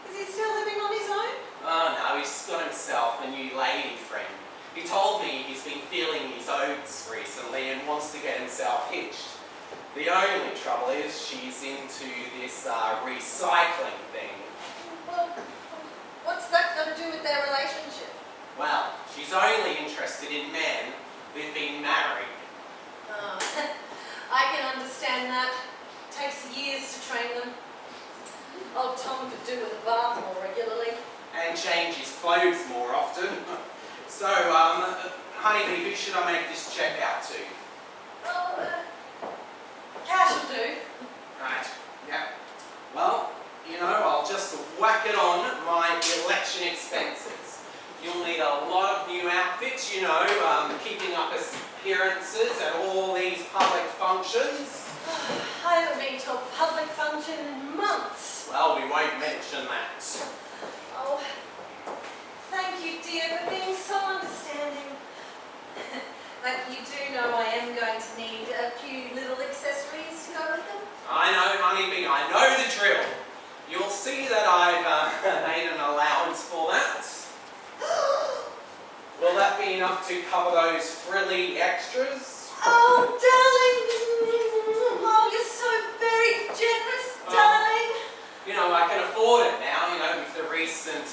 Is he still living on his own? Oh no, he's got himself a new lady friend. He told me he's been feeling his oats recently and wants to get himself hitched. The only trouble is she's into this recycling thing. Well, what's that got to do with their relationship? Well, she's only interested in men who've been married. Oh, I can understand that. Takes years to train them. Old Tom could do with a bath more regularly. And change his clothes more often. So, Honeybee, who should I make this check out to? Oh, cash will do. Right, yeah. Well, you know, I'll just whack it on my election expenses. You'll need a lot of new outfits, you know, keeping up appearances at all these public functions. I haven't been to a public function in months. Well, we won't mention that. Oh, thank you, dear, for being so understanding. But you do know I am going to need a few little accessories to go with them. I know, Honeybee, I know the drill. You'll see that I've made an allowance for that. Will that be enough to cover those frilly extras? Oh, darling. Oh, you're so very generous, darling. You know, I can afford it now, you know, with the recent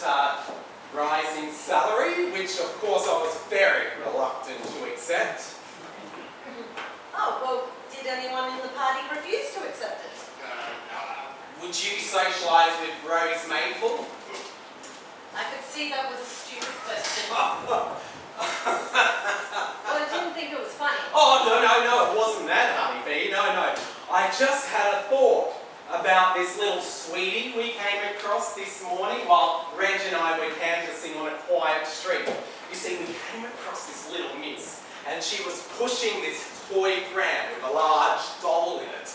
rise in salary, which of course I was very reluctant to accept. Oh, well, did anyone in the party refuse to accept it? Would you socialise with Rose Maple? I could see that was a stupid question. Oh, Well, I didn't think it was funny. no, it wasn't that, Honeybee. No. I just had a thought about this little sweetie we came across this morning while Reg and I were canvassing on a quiet street. You see, we came across this little miss, and she was pushing this toy pram with a large doll in it.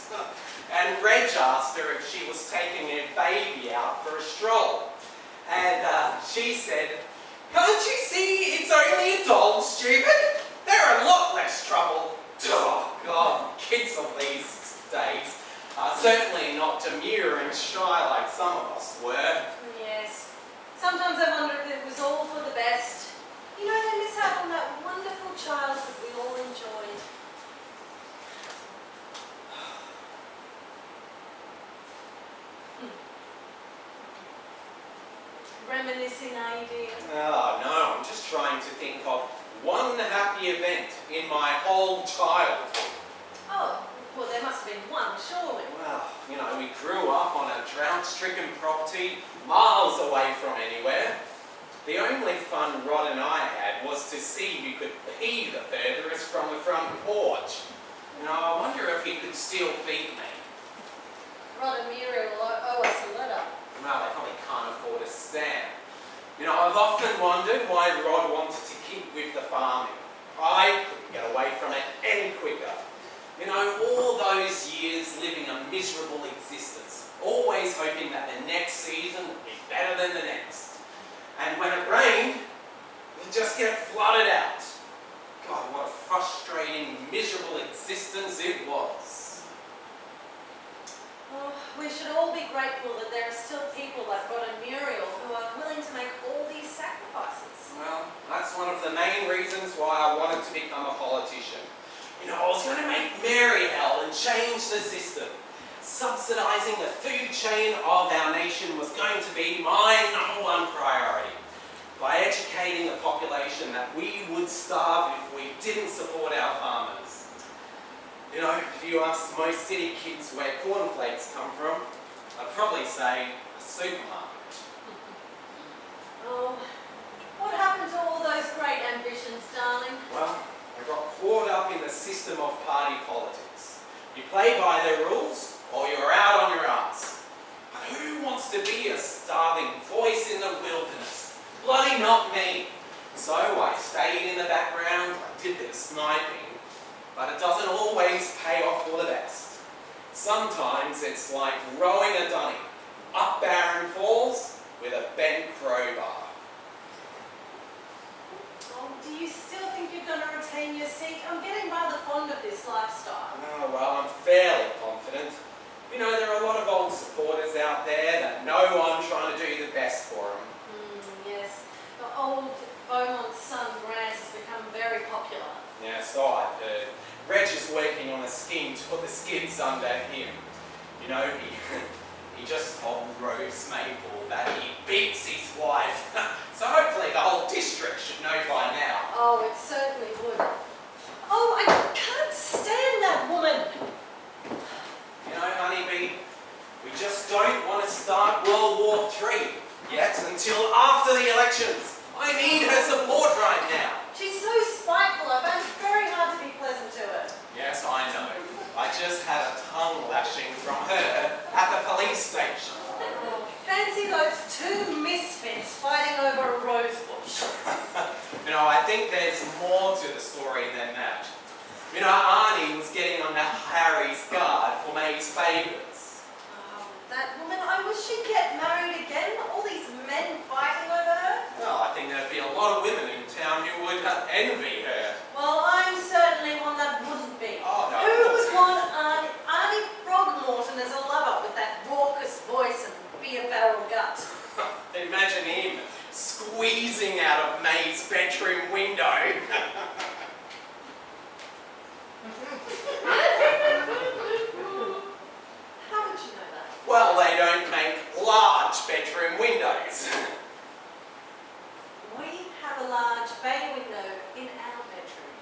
And Reg asked her if she was taking her baby out for a stroll. And she said, "Can't you see it's only a doll, stupid? They're a lot less trouble." Oh, God, kids of these days are certainly not demure and shy like some of us were. Yes. Sometimes I wonder if it was all for the best. You know, they miss out on that wonderful childhood we all enjoyed. Reminiscing idea. Oh, no, I'm just trying to think of one happy event in my whole childhood. Oh, well, there must have been one, surely. Well, you know, we grew up on a drought-stricken property miles away from anywhere. The only fun Rod and I had was to see who could pee the furthest from the front porch. You know, I wonder if he could still beat me. Rod and Muriel owe us a letter. Well, they probably can't afford a stamp. You know, I've often wondered why Rod wanted to keep with the farming. I couldn't get away from it any quicker. You know, all those years living a miserable existence, always hoping that the next season would be better than the next. And when it rained, we'd just get flooded out. God, what a frustrating, miserable existence it was. Oh, we should all be grateful that there are still people like Rod and Muriel who are willing to make all these sacrifices. Well, that's one of the main reasons why I wanted to become a politician. You know, I was going to make merry hell and change the system. Subsidising the food chain of our nation was going to be my #1 priority. By educating the population that we would starve if we didn't support our farmers. You know, if you ask most city kids where cornflakes come from, I'd probably say a supermarket. Oh, what happened to all those great ambitions, darling? Well, I got caught up in the system of party politics. You play by their rules, or you're out on your ass. But who wants to be a starving voice in the wilderness? Bloody not me. So I stayed in the background, I did a bit of sniping, but it doesn't always pay off for the best. Sometimes it's like rowing a dunny up barren falls with a bent crowbar. Oh, do you still think you're going to retain your seat? I'm getting rather fond of this lifestyle. Oh, well, I'm fairly confident. You know, there are a lot of old supporters out there that know I'm trying to do the best for them. Yes. The old Beaumont's son, Grant, has become very popular. Yeah, so I've heard. Reg is working on a scheme to put the skids under him. You know, he just told Rose Maple that he beats his wife. So hopefully the whole district should know by now. Oh, it certainly would. Oh, I can't stand that woman. You know, Honeybee, we just don't want to start World War III yet until after the elections. I need her support right now. She's so spiteful. I find it very hard to be pleasant to her. Yes, I know. I just had a tongue lashing from her at the police station. Oh, fancy those two misfits fighting over a rose bush. You know, I think there's more to the story than that. You know, Arnie was getting on Harry's guard for May's favours. Oh, that woman, I wish she'd get married again. All these men fighting over her. Well, I think there'd be a lot of women in town who would envy her. Well, I'm certainly one that wouldn't be. Oh, no. Who would want Arnie Throgmorton as a lover with that raucous voice and beer barrel gut? Imagine him squeezing out of May's bedroom window. How would you know that? Well, they don't make large bedroom windows. We have a large bay window in our bedroom.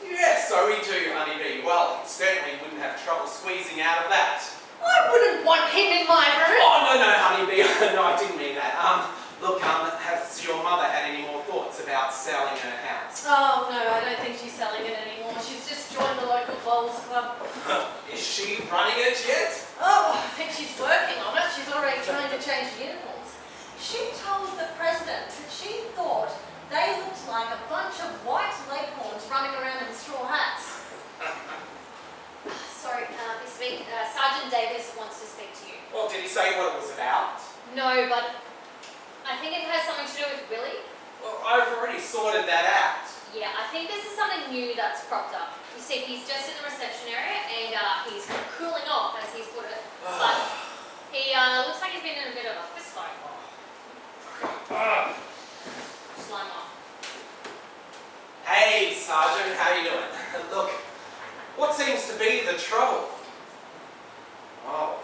Yes, so we do, Honeybee. Well, he certainly wouldn't have trouble squeezing out of that. I wouldn't want him in my room. Oh, no, Honeybee. No, I didn't mean that. Look, has your mother had any more thoughts about selling her house? Oh, no, I don't think she's selling it anymore. She's just joined the local bowls club. Is she running it yet? Oh, I think she's working on it. She's already trying to change the uniforms. She told the president that she thought they looked like a bunch of white leghorns running around in straw hats. Sorry, Mr. Speak, Sergeant Davis wants to speak to you. Well, did he say what it was about? No, but I think it has something to do with Willie. Well, I've already sorted that out. Yeah, I think this is something new that's cropped up. You see, he's just in the reception area and he's cooling off, as he's put it. But he looks like he's been in a bit of a fist fight. Slime off. Hey, Sergeant, how you doing? Look, what seems to be the trouble? Oh,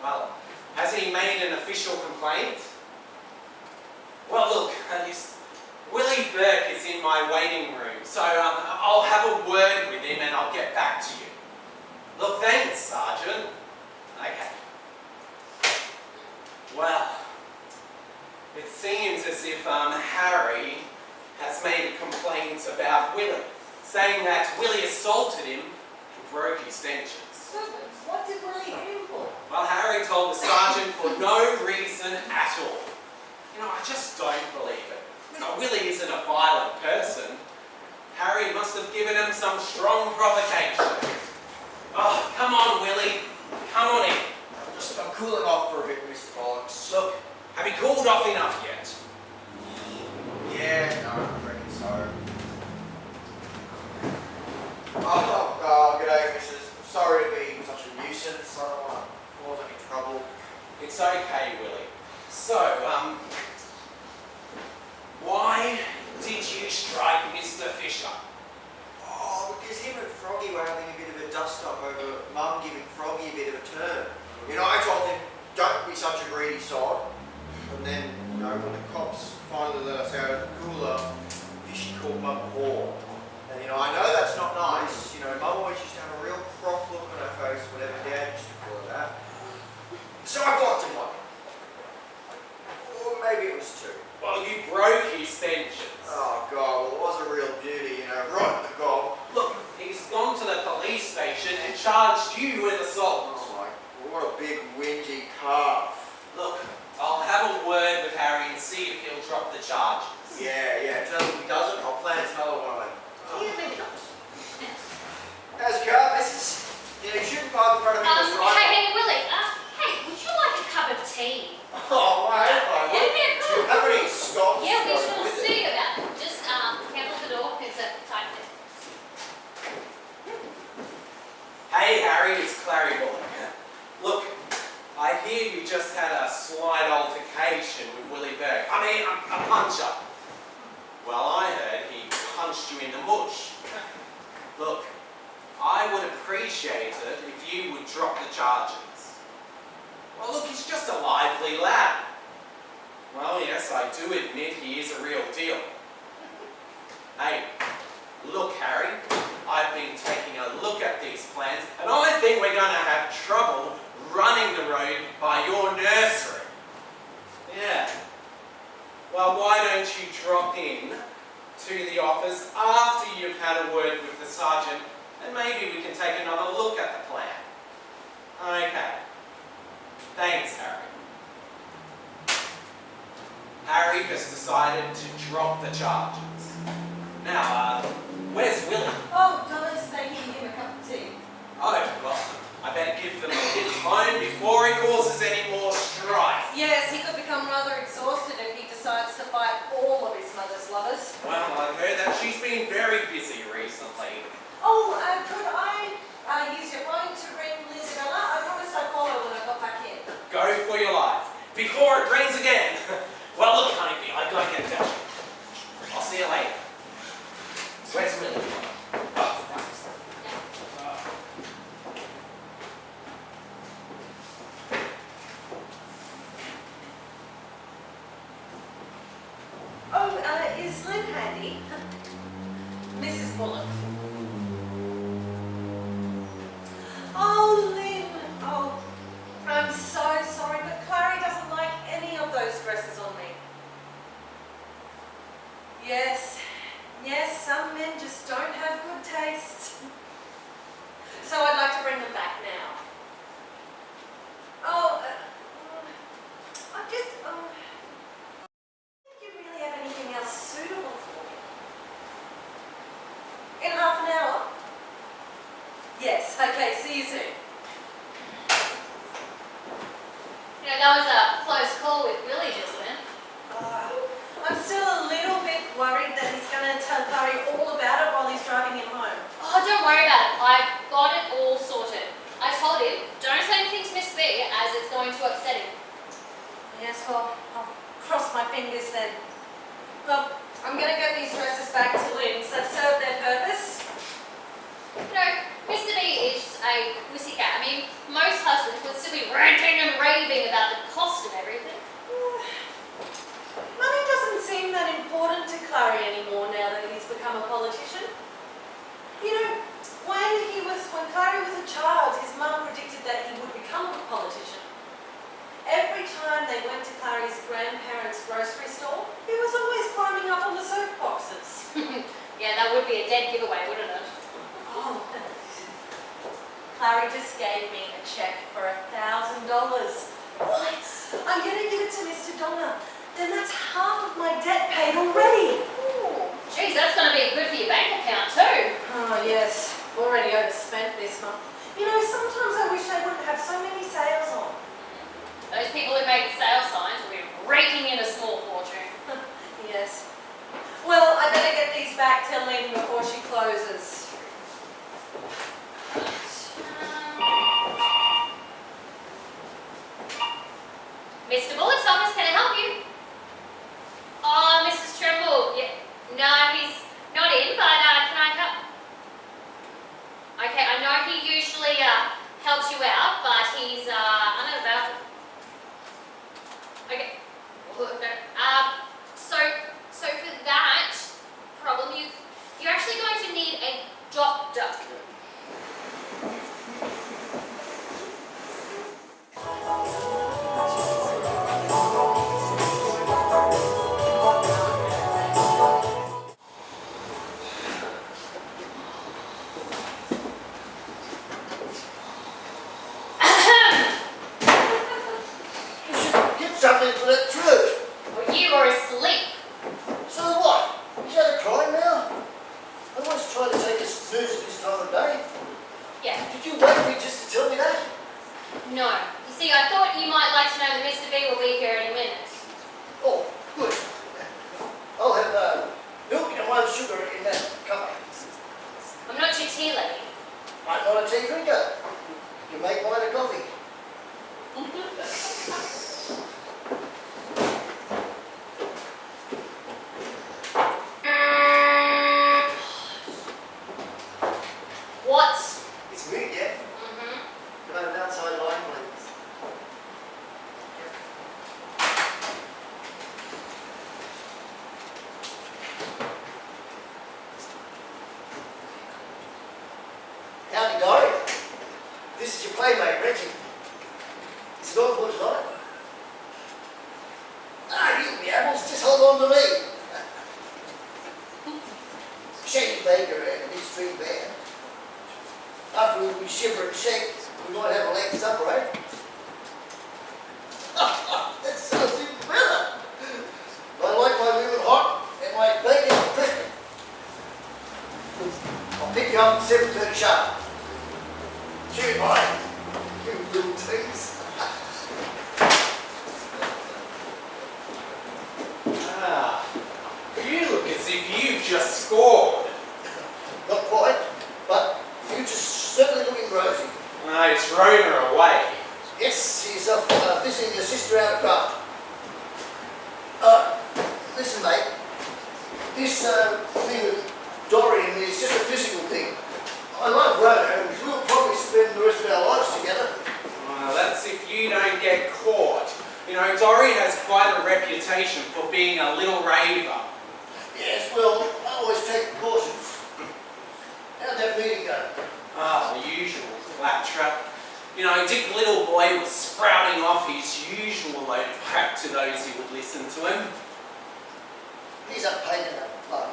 well, has he made an official complaint? Well, look, Willie Burke is in my waiting room, so I'll have a word with him and I'll get back to you. Look, thanks, Sergeant. Okay. Well, it seems as if Harry has made a complaint about Willie, saying that Willie assaulted him and broke his dentures. Goodness, what did Willie hit him for? Well, Harry told the sergeant for no reason at all. You know, I just don't believe it. You know, Willie isn't a violent person. Harry must have given him some strong provocation. Oh, come on, Willie. Come on in. I'm cooling off for a bit, Mr. Bollocks. Look, have you cooled off enough yet? Yeah, no, I reckon so. Oh, g'day, Mrs. Sorry to be such a nuisance. I don't want to cause any trouble. It's okay, Willie. So, why did you strike Mr. Fisher? Oh, because him and Froggy were having a bit of a dust-up over Mum giving Froggy a bit of a turn. You know, I told him, don't be such a greedy sod. And then, you know, when the cops finally let us out of the cooler, Fishy called Mum a whore. And, you know, I know that's not nice. You know, Mum always used to have a real crop charged you with assault. Oh my, what a big whingy calf. Look, I'll have a word with Harry and see if he'll drop the charges. Yeah, tell him if he doesn't, I'll plant another one. Yeah, maybe not. How's it going, missus? Yeah, you shouldn't park in front of people's Hey, driveway. hey, Willie. Hey, would you like a cup of tea? Oh, wow, Yeah, yeah, cool. How many Scots? Yeah, we got shall with it? see about it. Just careful of the door. It's a tight fit. Hey Harry, it's Clary Bullock. Look, I hear you just had a slight altercation with Willie Berg. I mean, a punch-up. Well, I heard he punched you in the mush. Look, I would appreciate it if you would drop the charges. Well, look, he's just a lively lad. Well, yes, I do admit he is a real deal. Hey, look, Harry, I've been taking a look at these plans, and I think we're going to have trouble running the road by your nursery. Yeah. Well, why don't you drop in to the office after you've had a word with the sergeant, and maybe we can take another look at the plan. Okay. Thanks, Harry. Harry has decided to drop the charges. Now, where's Willie? Oh, Donna's making him a cup of tea. Oh, well, I better give them a lift home before he causes any more strife. Yes, he could become rather exhausted if he decides to fight all of his mother's lovers. Well, I've heard that she's been very busy recently. Oh, could I use your phone to ring Linda Donna? I promised I'd call her when I got back in. Go for your life. Before it rains again. Well, look, honeybee, I've got to get down. I'll see you later. Where's Willie? Oh, thanks. Oh, is Lynn handy? Mrs. Bullock. Oh, Lynn. Oh, I'm so sorry, but Clary doesn't like any of those dresses on me. Yes, some men just don't have good taste. So I'd like to bring them back now. Oh, I just, think you really have anything else suitable for me? In half an hour? Yes, okay, see you soon. You know, that was a close call with Willie just then. I'm still a little bit worried that he's going to tell Clary all about it while he's driving him home. Oh, don't worry about it. I've got it all sorted. I told him, don't say anything to Miss B as it's going to upset him. Yes, well, I'll cross my fingers then. Well, I'm going to get these dresses back to Lynn's. They've served their purpose. You know, Mr. B is a pussycat. I mean, most husbands would still be ranting and raving about the cost of everything. Money doesn't seem that important to Clary anymore now that he's become a politician. You know, when Clary was a child, his mum predicted that he would become a politician. Every time they went to Clary's grandparents' grocery store, he was always climbing up on the soap boxes. Yeah, that would be a dead giveaway, wouldn't it? Oh, Clary just gave me a check for $1,000. What? I'm going to give it to Mr. Donna. Then that's half of my debt paid already. Ooh, geez, that's going to be good for your bank account too. Oh, yes. Already overspent this month. You know, sometimes I wish they wouldn't have so many sales on. Those people who make sale signs will be raking in a small fortune. Yes. Well, I better get these back to Lynn before she closes. Mr. Bullock's office, can I help you? Oh, Mrs. Trimble. Yeah. No, he's not in, but can I help? Okay, I know he usually helps you out, but he's unavailable. Okay. So for that problem, you're actually going to need a doctor. can make mine a coffee. What? It's me, yeah? Mm-hmm. Can I have an outside line, please? Howdy, Dory. This is your playmate, Reggie. It's an awful tonight. Ah, you be apples, just hold on to me. Shady Baker and his tree bear. After we shiver and shake, we might have a late supper, eh? That sounds even better. I like my women hot and my bacon crispy. I'll pick you up at 7:30 sharp. Cheers, mate. You little things. Ah, you look as if you've just scored. Not quite, but future's certainly looking rosy. It's Rona away. Yes, she's off visiting her sister out at Craft. Listen, mate. This thing with Dory and me is just a physical thing. I love Rona and we'll probably spend the rest of our lives together. Well, that's if you don't get caught. You know, Dory has quite a reputation for being a little raver. Yes, well, I always take precautions. How'd that meeting go? Ah, the usual claptrap. You know, Dick Littleboy was sprouting off his usual load of crap to those who would listen to him. He's a pain in the butt.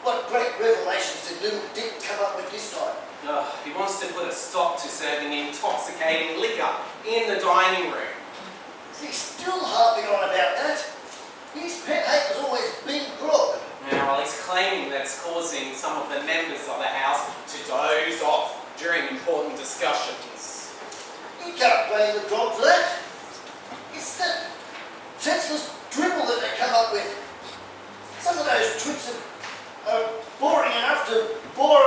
What great revelations did little Dick come up with this time? He wants to put a stop to serving intoxicating liquor in the dining room. Is he still harping on about that? His pet hate has always been grog. Now, well, he's claiming that it's causing some of the members of the house to doze off during important discussions. You can't blame the grog for that. It's that senseless dribble that they come up with. Some of those twits are boring enough to bore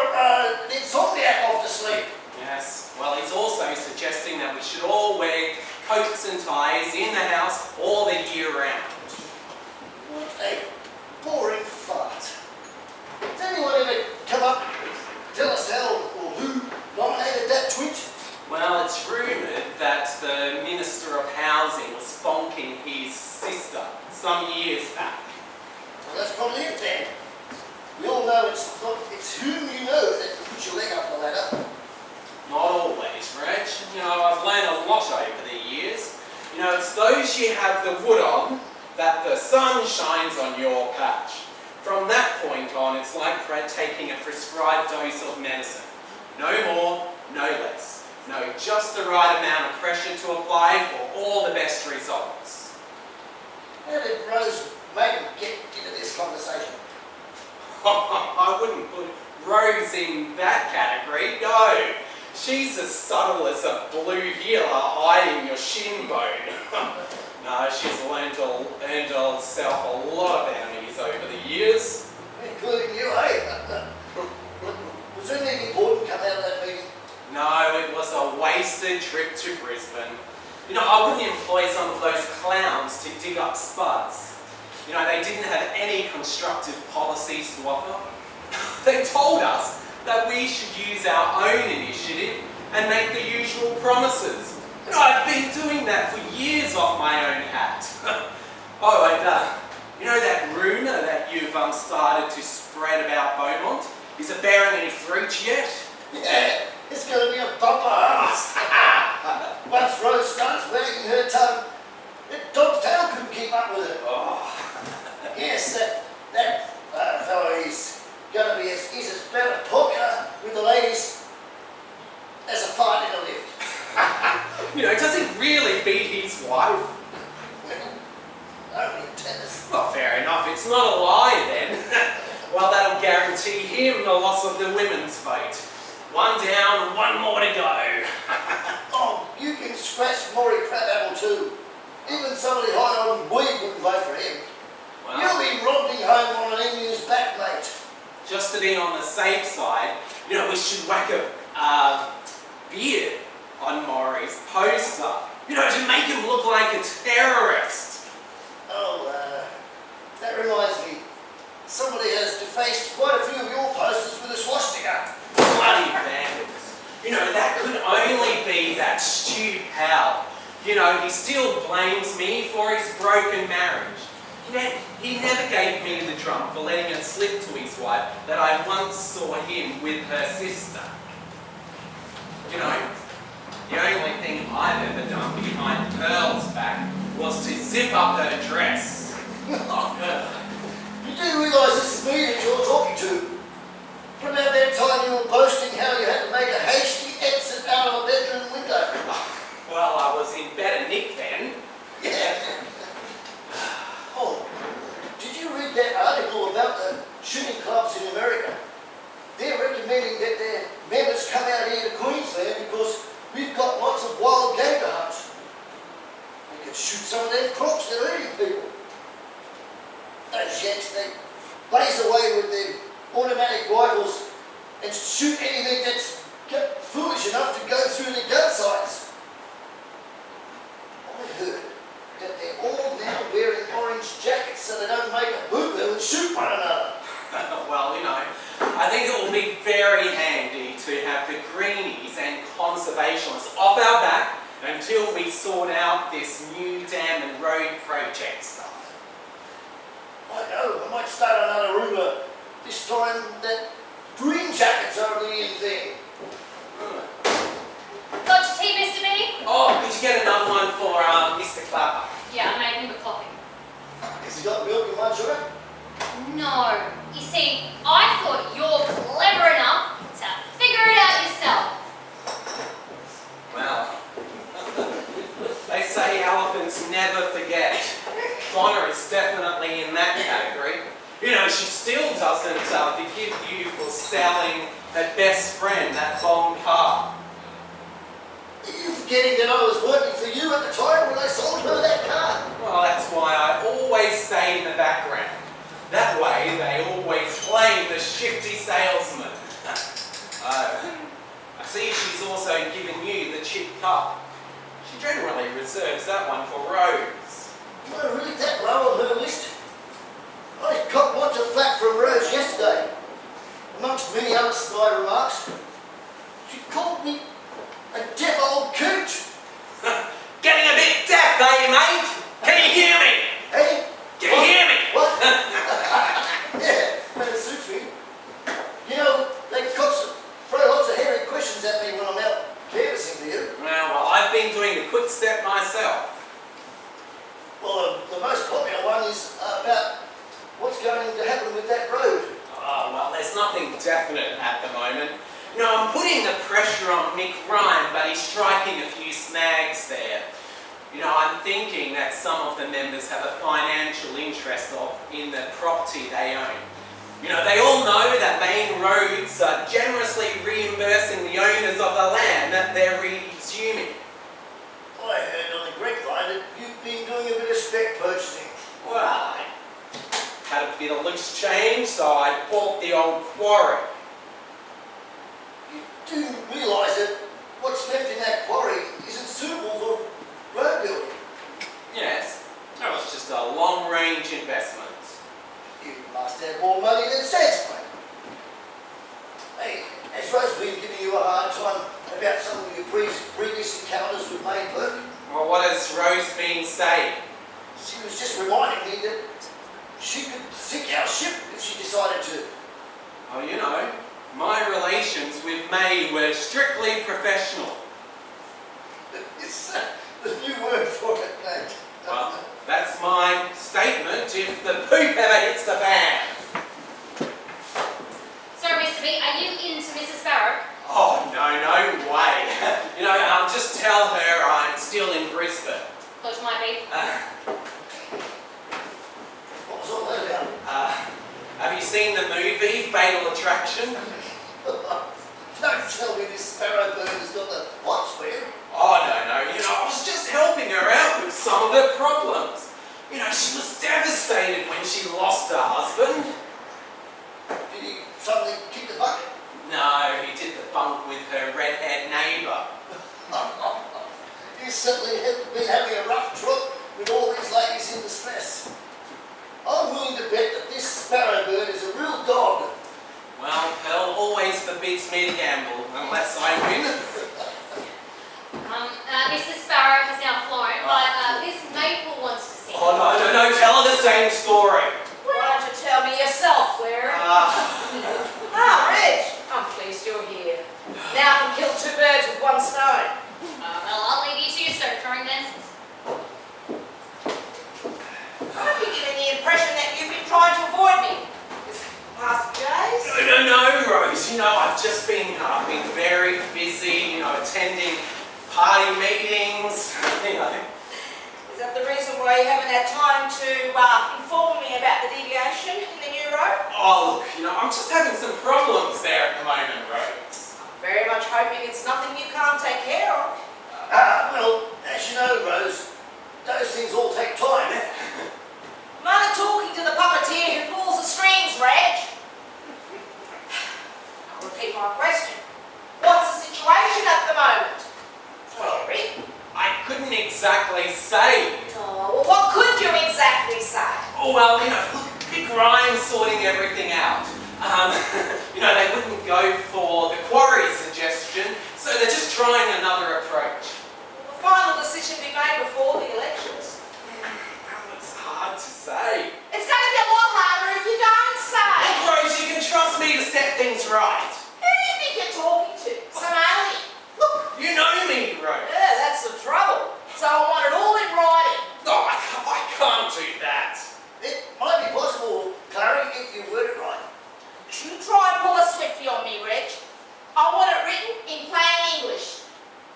the insomniac off to sleep. Yes, well, he's also suggesting that we should all wear coats and ties in the house all the year round. What a boring fart. Has anyone ever come up and tell us how or who nominated that twit? Well, it's rumoured that the Minister of Housing was bonking his sister some years back. Well, that's probably it then. We all know it's whom you know that puts your leg up the ladder. Not always, Reg. You know, I've learned a lot over the years. You know, it's those you have the wood on that the sun shines on your patch. From that point on, it's like taking a prescribed dose of medicine. No more, no less. No, just the right amount of pressure to apply for all the best results. How did Rose Maiden get into this conversation? I wouldn't put Rose in that category, no. She's as subtle as a blue healer eyeing your shin bone. No, she's earned herself a lot of enemies over the years. Including you, eh? Was there anything important come out of that meeting? No, it was a wasted trip to Brisbane. You know, I wouldn't employ some of those clowns to dig up spuds. You know, they didn't have any constructive policies to offer. They told us that we should use our own initiative and make the usual promises. You know, I've been doing that for years off my own hat. Oh, and you know that rumour that you've started to spread about Beaumont? Is it bearing any fruit yet? Yeah, it's going to be a bumper ass. Once Rose starts wagging her tongue, the dog's tail couldn't keep up with it. Oh. Yes, that fellow is going to be he's as about popular with the ladies as a fart in a lift. You know, does he really beat his wife? Well, only tennis. Well, fair enough. It's not a lie then. Well, that'll guarantee him the loss of the women's vote. One down, one more to go. Oh, you can scratch Maury Crabapple too. Even somebody high on weed wouldn't vote for him. Well, You'll be romping home on an emu's back, mate. just to be on the safe side, you know, we should whack a beard You know, he still blames me for his broken marriage. Yet he never gave me the drum for letting it slip to his wife that I once saw him with her sister. You know, the only thing I've ever done behind Pearl's back was to zip up her dress. You do realise this is me that you're talking to? What about that time you were boasting how you had to make a hasty exit out of a bedroom window? Well, I was in better nick then. Yeah. Oh, did you read that article about the shooting clubs in America? They're recommending that their members come out here to Queensland because we've got lots of wild game to hunt. We could shoot some of them crocs that are eating people. Those yanks, they blaze away with their automatic rifles and shoot anything that's foolish enough to go through their gun sights. I heard that they're all now wearing orange jackets so they don't make a boo-boo and shoot one another. Well, you know, I think it will be very handy to have the greenies and conservationists off our back until we sort out this new dam and road project stuff. I know, I might start another rumour. This time that green jackets are the in thing. Got your tea, Mr. B? Oh, could you get another one for Mr. Clapper? Yeah, I made him a coffee. Has he got milk and one sugar? No. You see, I thought you're clever enough to figure it out yourself. Well, they say elephants never forget. Donna is definitely in that category. You know, she still doesn't forgive you for selling her best friend that bomb car. Are you forgetting that I was working for you at the time when I sold her that car? Well, that's why I always stay in the background. That way, they always blame the shifty salesman. I see she's also given you the cheap cup. She generally reserves that one for Rose. Am I really that low on her list? I copped lots of flack from Rose yesterday. Amongst many other sly remarks, she called me a deaf old coot. Getting a bit deaf, eh, mate? Can you hear me? Hey? Can you hear me? What? Yeah, but it suits me. You know, they throw lots of hairy questions at me when I'm out canvassing for you. Well, I've been doing a quick step myself. Well, the most popular one is about what's going to happen with that road. Oh, well, there's nothing definite at the moment. You know, I'm putting the pressure on Mick Ryan, but he's striking a few snags there. You know, I'm thinking that some of the members have a financial interest in the property they own. You know, they all know that Main Roads are generously reimbursing the owners of the land that they're resuming. I heard on the grapevine that you've been doing a bit of spec purchasing. Well, I had a bit of loose change, so I bought the old quarry. You do realise that what's left in that quarry isn't suitable for road building. Yes, that was just a long-range investment. You must have more money than sense, mate. Hey, has Rose been giving you a hard time about some of your previous encounters with Main Burke? Well, what has Rose been saying? She was just reminding me that she could sink our ship if she decided to. Oh, you know, my relations with May were strictly professional. It's the new word for it, mate. Well, that's my statement if the poop ever hits the fan. So, Mr. B, are you into Mrs. Sparrow? Oh, no way. You know, just tell her I'm still in Brisbane. Thought you might be. What was all that about? Have you seen the movie Fatal Attraction? Don't tell me this Sparrowbird has got the hots for you. Oh, no. You know, I was just helping her out with some of her problems. You know, she was devastated when she lost her husband. Did he suddenly kick the bucket? No, he did the bunk with her redhead neighbour. You certainly have been having a rough trot with all these ladies in distress. I'm willing to bet that this Sparrowbird is a real dog. Well, Pearl always forbids me to gamble unless I win. Mrs. Sparrow has now flown tell her the same story. Why don't you tell me yourself, Clary? Reg, I'm pleased you're here. Now I can kill two birds with one stone. Well, I'll leave you to your stone throwing then. I've been getting the impression that you've been trying to avoid me this past few days. No, Rose. I've just been, I've been very busy, attending party meetings, Is that the reason why you haven't had time to inform me about the deviation in the new road? Oh, look, I'm just having some problems there at the moment, Rose. I'm very much hoping it's nothing you can't take care of. Well, as you know, Rose, those things all take time. I'm only talking to the puppeteer who pulls the strings, Reg. I'll repeat my question. What's the situation at the moment? Clary? I couldn't exactly say. Oh, well, what could you exactly say? Oh, well, look, Big Ryan's sorting everything out. They wouldn't go for the quarry suggestion, so they're just trying another approach. Will the final decision be made before the elections? Well, it's hard to say. It's going to be a lot harder if you don't say. Look, Rose, you can trust me to set things right. Who do you think you're talking to? Some alien? Look, You know me, Rose. yeah, that's the trouble. So I want it all in writing. Oh, I can't do that. It might be possible, Clary, if you word it right. You try and pull a Swifty on me, Reg. I want it written in plain English.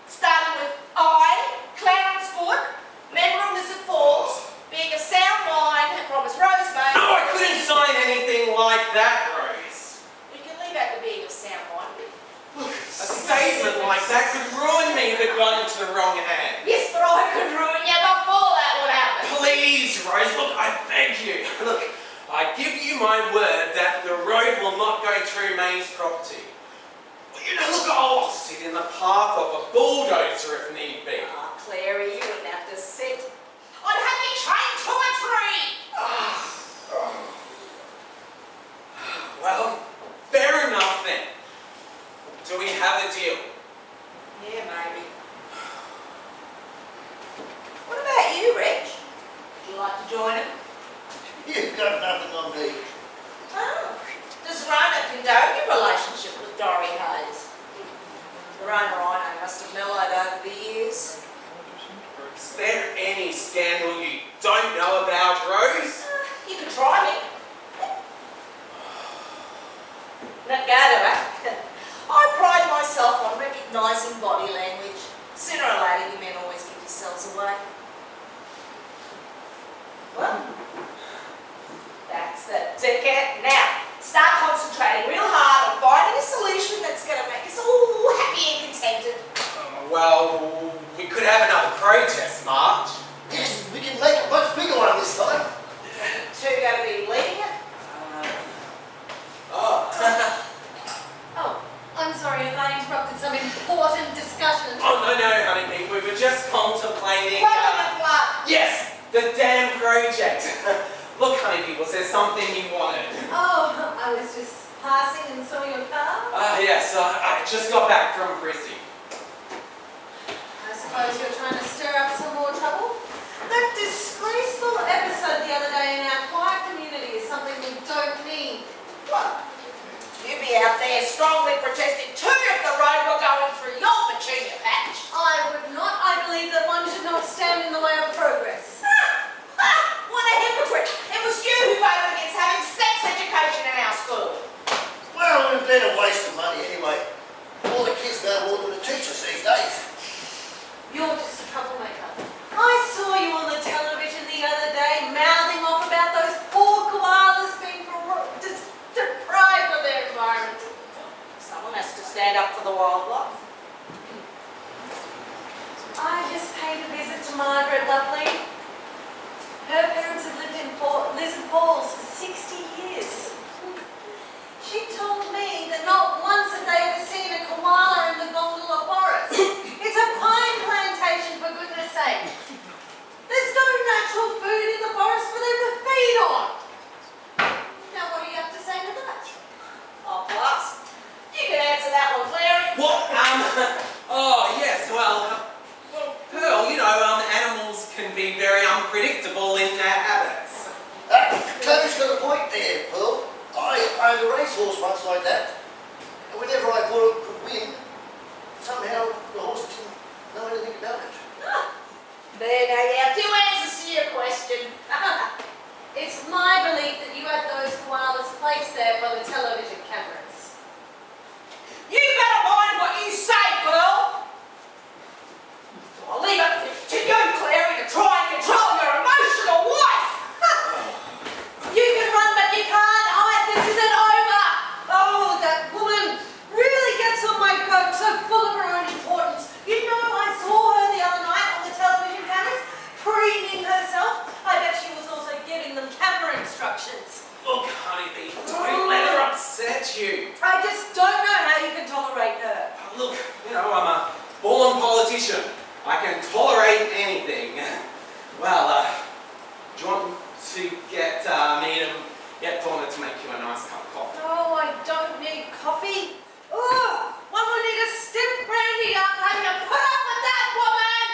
Starting with I, Clarence Wood, member of Lizard Falls, being of sound mind and promise Rosemary. No, I couldn't sign anything like that, Rose. You can leave out the being of sound mind. Look, a statement like that could ruin me if it got into the wrong hands. Yes, but I could ruin you before that would happen. Please, Rose, look, I beg you. Look, I give you my word that the road will not go through May's property. Look, I'll sit in the path of a bulldozer if need be. Clary, you wouldn't have to sit. I'd have you chained to a tree. Well, fair enough then. Do we have a deal? Yeah, maybe. What about you, Reg? Would you like to join him? You've got nothing on me. Oh. Does Rona condone your relationship with Dorry Hayes? Rona must have mellowed over the years. Is there any scandal you don't know about, Rose? You could try me. Not go to it. I pride myself on recognising body language. Sooner or later, you men always give yourselves away. Well, that's the ticket. Now, start concentrating real hard on finding a solution that's going to make us all happy and contented. Well, we could have another protest march. Yes, we can make a much bigger one this time. Two going to be leading it. Oh, I'm sorry if I interrupted some important discussion. Oh, no, Honeybee, we were just contemplating... Yes. Yes, the damn project. Look, Honeybee, was there something you wanted? Oh, I was just passing and saw your car. Yes, I just got back from Brizzy. I suppose you're trying to stir up some more trouble? That disgraceful episode the other day in our quiet community is something we don't need. What? You'd be out there strongly protesting too if the road were going through your petunia patch. I would not. I believe that one should not stand in the way of progress. What a hypocrite! It was you who voted against having sex education in our school. Well, it would have been a waste of money anyway. All the kids know more than the teachers these days. You're just a troublemaker. I saw you on the television the other day mouthing off about those poor koalas being deprived of their environment. Someone has to stand up for the wildlife. I just paid a visit to Margaret Lovely. Her parents have lived in Lizard Falls for 60 years. She told me that not once have they ever seen a koala in the Gondola Forest. It's a pine plantation, for goodness sake. There's no natural food in the forest for them to feed on. Now, what do you have to say to that? Oh, plus, you can answer that one, Clary. What? Yes, well, Pearl, animals can be very unpredictable in their habits. Red's got a point there, Pearl. I owned a racehorse once like that. And whenever I thought it could win, somehow the horse didn't know anything about it. There now, two answers to your question. It's my belief that you had those koalas placed there by the television cameras. You better mind what you say, Pearl. I'll leave it to you, Clary, to try and control your emotional wife. You can run, but you can't hide. This isn't over. Oh, that woman really gets on my goat, so full of her own importance. You know, I saw her the other night on the television cameras, preening herself. I bet she was also giving them camera instructions. Look, honeybee, don't let her upset you. I just don't know how you can tolerate her. Look, you know, I'm a born politician. I can tolerate anything. Well, do you want to get me to get Donna to make you a nice cup of coffee? Oh, I don't need coffee. Oh, one would need a stiff brandy up having to put up with that woman.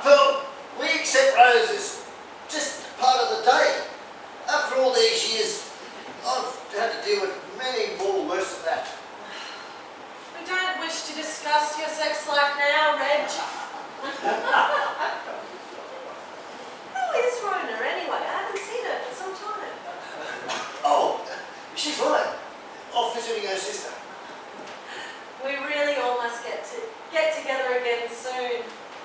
Pearl, we accept Rose as just part of the day. After all these years, I've had to deal with many more worse than that. We don't wish to discuss your sex life now, Reg. How is Rona anyway? I haven't seen her for some time. Oh, she's fine. Off visiting her sister. We really all must get together again soon.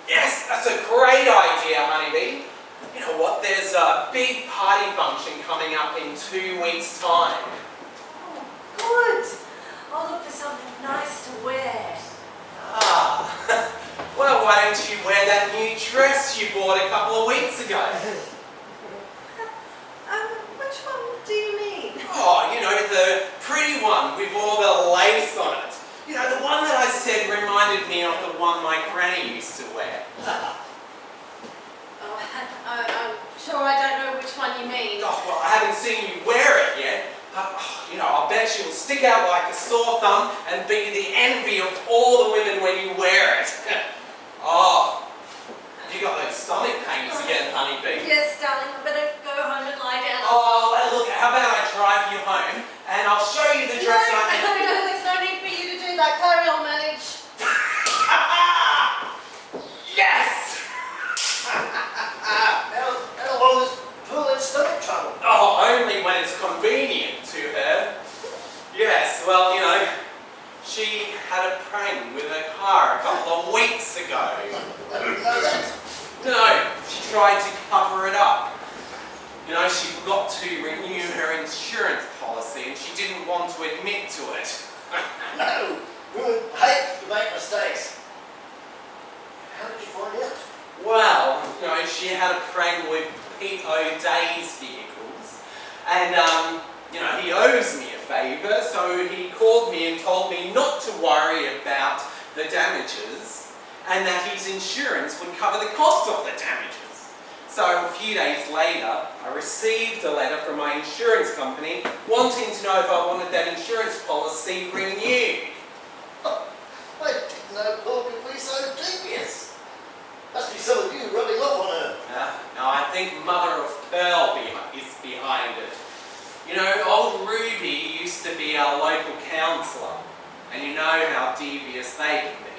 Yes, that's a great idea, honeybee. You know what, there's a big party function coming up in 2 weeks' time. Oh, good. I'll look for something nice to wear. Ah, well, why don't you wear that new dress you bought a couple of weeks ago? Which one do you mean? Oh, you know, the pretty one with all the lace on it. You know, the one that I said reminded me of the one my granny used to wear. Oh, I'm sure I don't know which one you mean. Oh, well, I haven't seen you wear it yet. You know, I'll bet you'll stick out like a sore thumb and be the envy of all the women when you wear it. Oh, you got those stomach pains again, honeybee. Yes, darling, I better go home and lie down. Oh, well, look, how about I drive you home and I'll show you the dress I made. No, there's no need for you to do that. Carry on, manage. Yes! How long is Pearl in stomach trouble? Oh, only when it's convenient to her. Yes, well, you know, she had a prank with her car a couple of weeks ago. I didn't know that. No, she tried to cover it up. You know, she forgot to renew her insurance policy and she didn't want to admit to it. No, women hate to make mistakes. How did you find out? Well, you know, she had a prank with Pete O'Day's vehicles, and, you know, he owes me a favour, so he called me and told me not to worry about the damages, and that his insurance would cover the cost of the damages. So a few days later, I received a letter from my insurance company wanting to know if I wanted that insurance policy renewed. I didn't know Pearl could be so devious. Must be some of you rubbing off on her. No, I think Mother of Pearl is behind it. You know, old Ruby used to be our local councillor, and you know how devious they can be.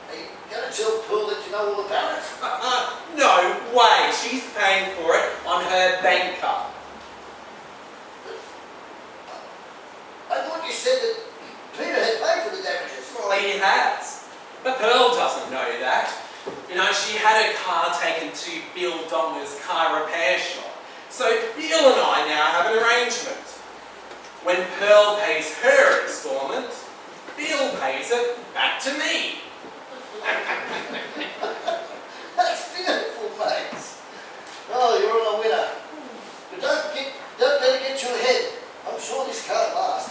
Are you going to tell Pearl that you know all about it? No way, she's paying for it on her bank card. I thought you said that Peter had paid for the damages. Well, he has. But Pearl doesn't know that. You know, she had her car taken to Bill Donger's car repair shop. So Bill and I now have an arrangement. When Pearl pays her instalment, Bill pays it back to me. That's beautiful, mates. Oh, you're on a winner. But don't let it get you ahead. I'm sure this can't last.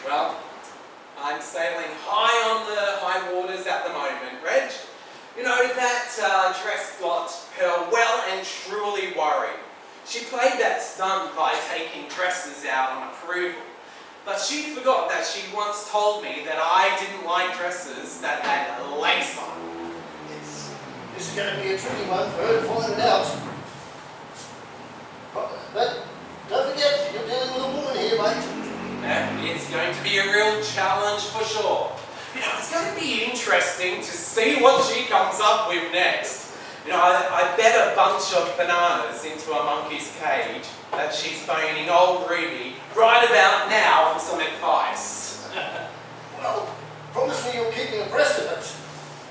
Well, I'm sailing high on the high waters at the moment, Reg. You know, that dress got Pearl well and truly worried. She played that stunt by taking dresses out on approval. But she forgot that she once told me that I didn't like dresses that had lace on. This is going to be a tricky one for her to find it out. But don't forget, you're dealing with a woman here, mate. It's going to be a real challenge for sure. You know, it's going to be interesting to see what she comes up with next. You know, I bet a bunch of bananas into a monkey's cage that she's phoning old Ruby right about now for some advice. Well, promise me you'll keep me abreast of it.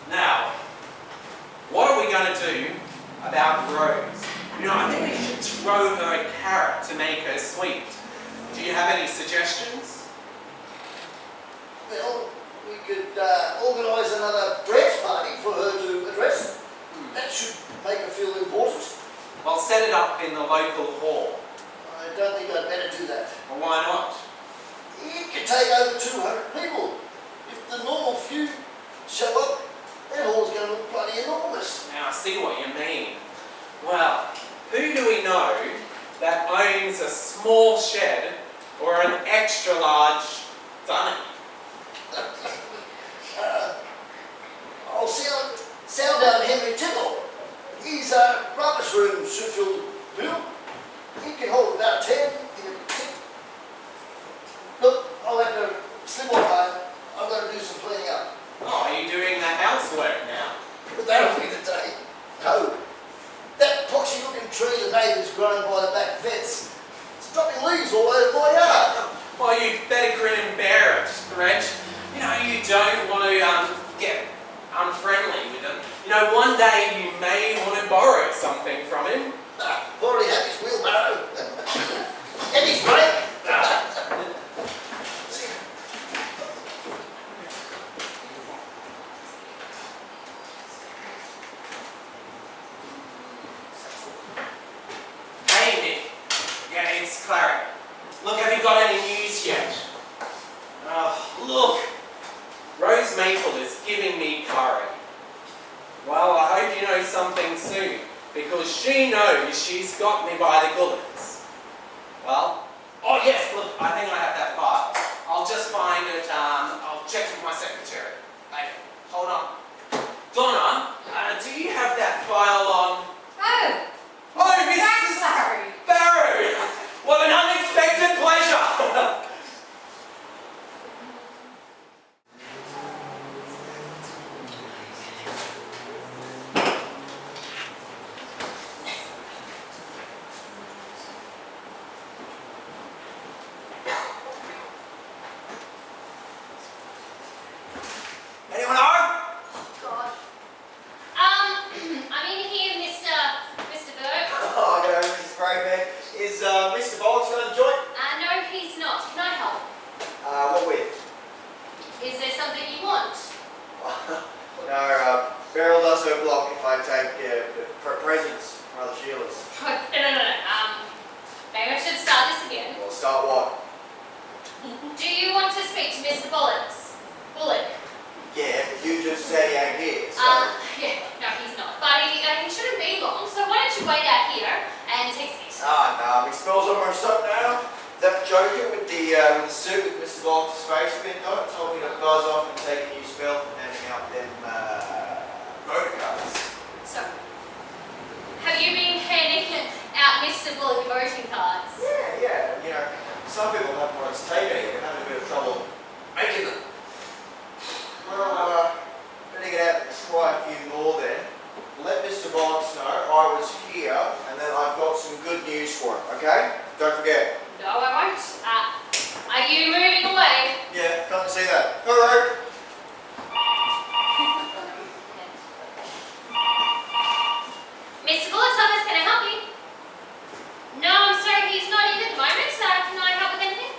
Now, what are we going to do about Rose? You know, I think we should throw her a carrot to make her sweet. Do you have any suggestions? Well, we could organise another dance party for her to address. That should make her feel important. Well, set it up in the local hall. I don't think I'd better do that. Well, why not? It could take over 200 people. If the normal few show up, that hall's going to look bloody enormous. Now, I see what you mean. Well, who do we know that owns a small shed or an extra large dunny? I'll sound out Henry Tibble. His rubbish room should fill the bill. He can hold about 10 in a tick. Look, I'll have to slip off home. I've got to do some cleaning up. Oh, are you doing the housework now? But that'll be the day. No. That poxy-looking tree the neighbours grown by the back fence, it's dropping leaves all over my yard. Well, you better grin and bear it, Reg. You know, you don't want to get unfriendly with him. You know, one day you may want to borrow something from him. I've already had his wheelbarrow. And his brake. Hey, Nick. Yeah, it's Clary. Look, have you got any news yet? Look. Rose Maple is giving me curry. Well, I hope you know something soon, because she knows she's got me by the gullets. Well, oh yes, look, I think I have that file. I'll just find it, I'll check with my secretary. Hey, hold on. Donna, do you have that file on? Oh, Oh, Mrs. sorry. Barrow! What an unexpected pleasure! Anyone home? God. I'm in here, Mr. Burke. Oh, no, Mrs. Greybeard. Is Mr. Bolton on the joint? No, he's not. Can I help? What with? Is there something you want? No, Beryl does her block if I take presents from other Sheilas. No. Maybe I should start this again. Well, start what? Do you want to speak to Mr. Bullock? Yeah, but you just said he ain't here, so... Yeah, no, he's not. But he shouldn't be long, so why don't you wait out here and take a seat? No, my spell's almost up now. That joker with the suit with Mr. Bolton's face pinned on it told me to buzz off and take a new spell from handing out them voter cards. So, have you been handing out Mr. Bullock voting cards? Yeah, you know, some people have more take it and have a bit of trouble making them. Well, better get out and try a few more then. Let Mr. Bonds know I was here and then I've got some good news for him, okay? Don't forget. No, I won't. Are you moving away? Yeah, come and see that. Hello. Mr. Bullock's office, can I help you? No, I'm sorry, he's not in at the moment. Can I help with anything?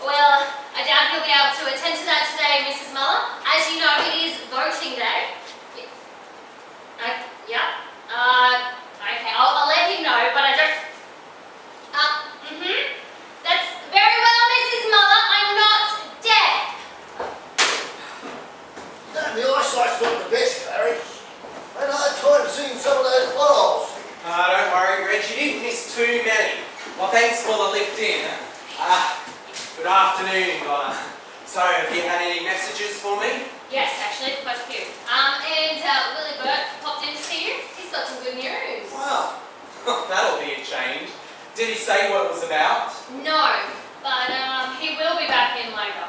Well, I doubt you'll be able to attend to that today, Mrs. Muller. As you know, it is voting day. Okay, I'll let him know, but I don't... That's very well, Mrs. Muller. I'm not deaf. No, my eyesight's not the best, Larry. I had a hard time seeing some of those potholes. Don't worry, Reg, you didn't miss too many. Well, thanks for the lift in. Good afternoon, Donna. So, have you had any messages for me? Yes, actually, quite a few. And Willie Burt popped in to see you. He's got some good news. Well, That'll be a change. Did he say what it was about? No, but he will be back in later.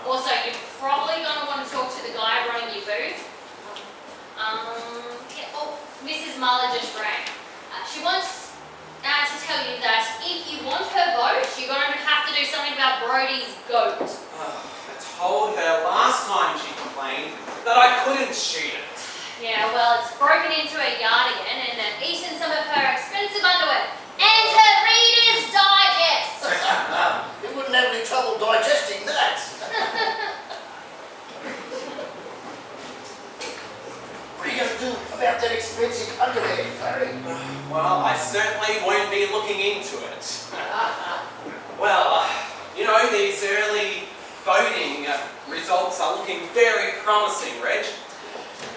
Also, you're probably going to want to talk to the guy running your booth. Yeah, oh, Mrs. Muller just rang. She wants to tell you that if you want her vote, you're going to have to do something about Brody's goat. I told her last time she complained that I couldn't shoot it. Yeah, well, it's broken into her yard again and eaten some of her expensive underwear. And her Reader's Digest! You wouldn't have any trouble digesting that. What are you going to do about that expensive underwear, Barry? Well, I certainly won't be looking into it. Well, you know, these early voting results are looking very promising, Reg.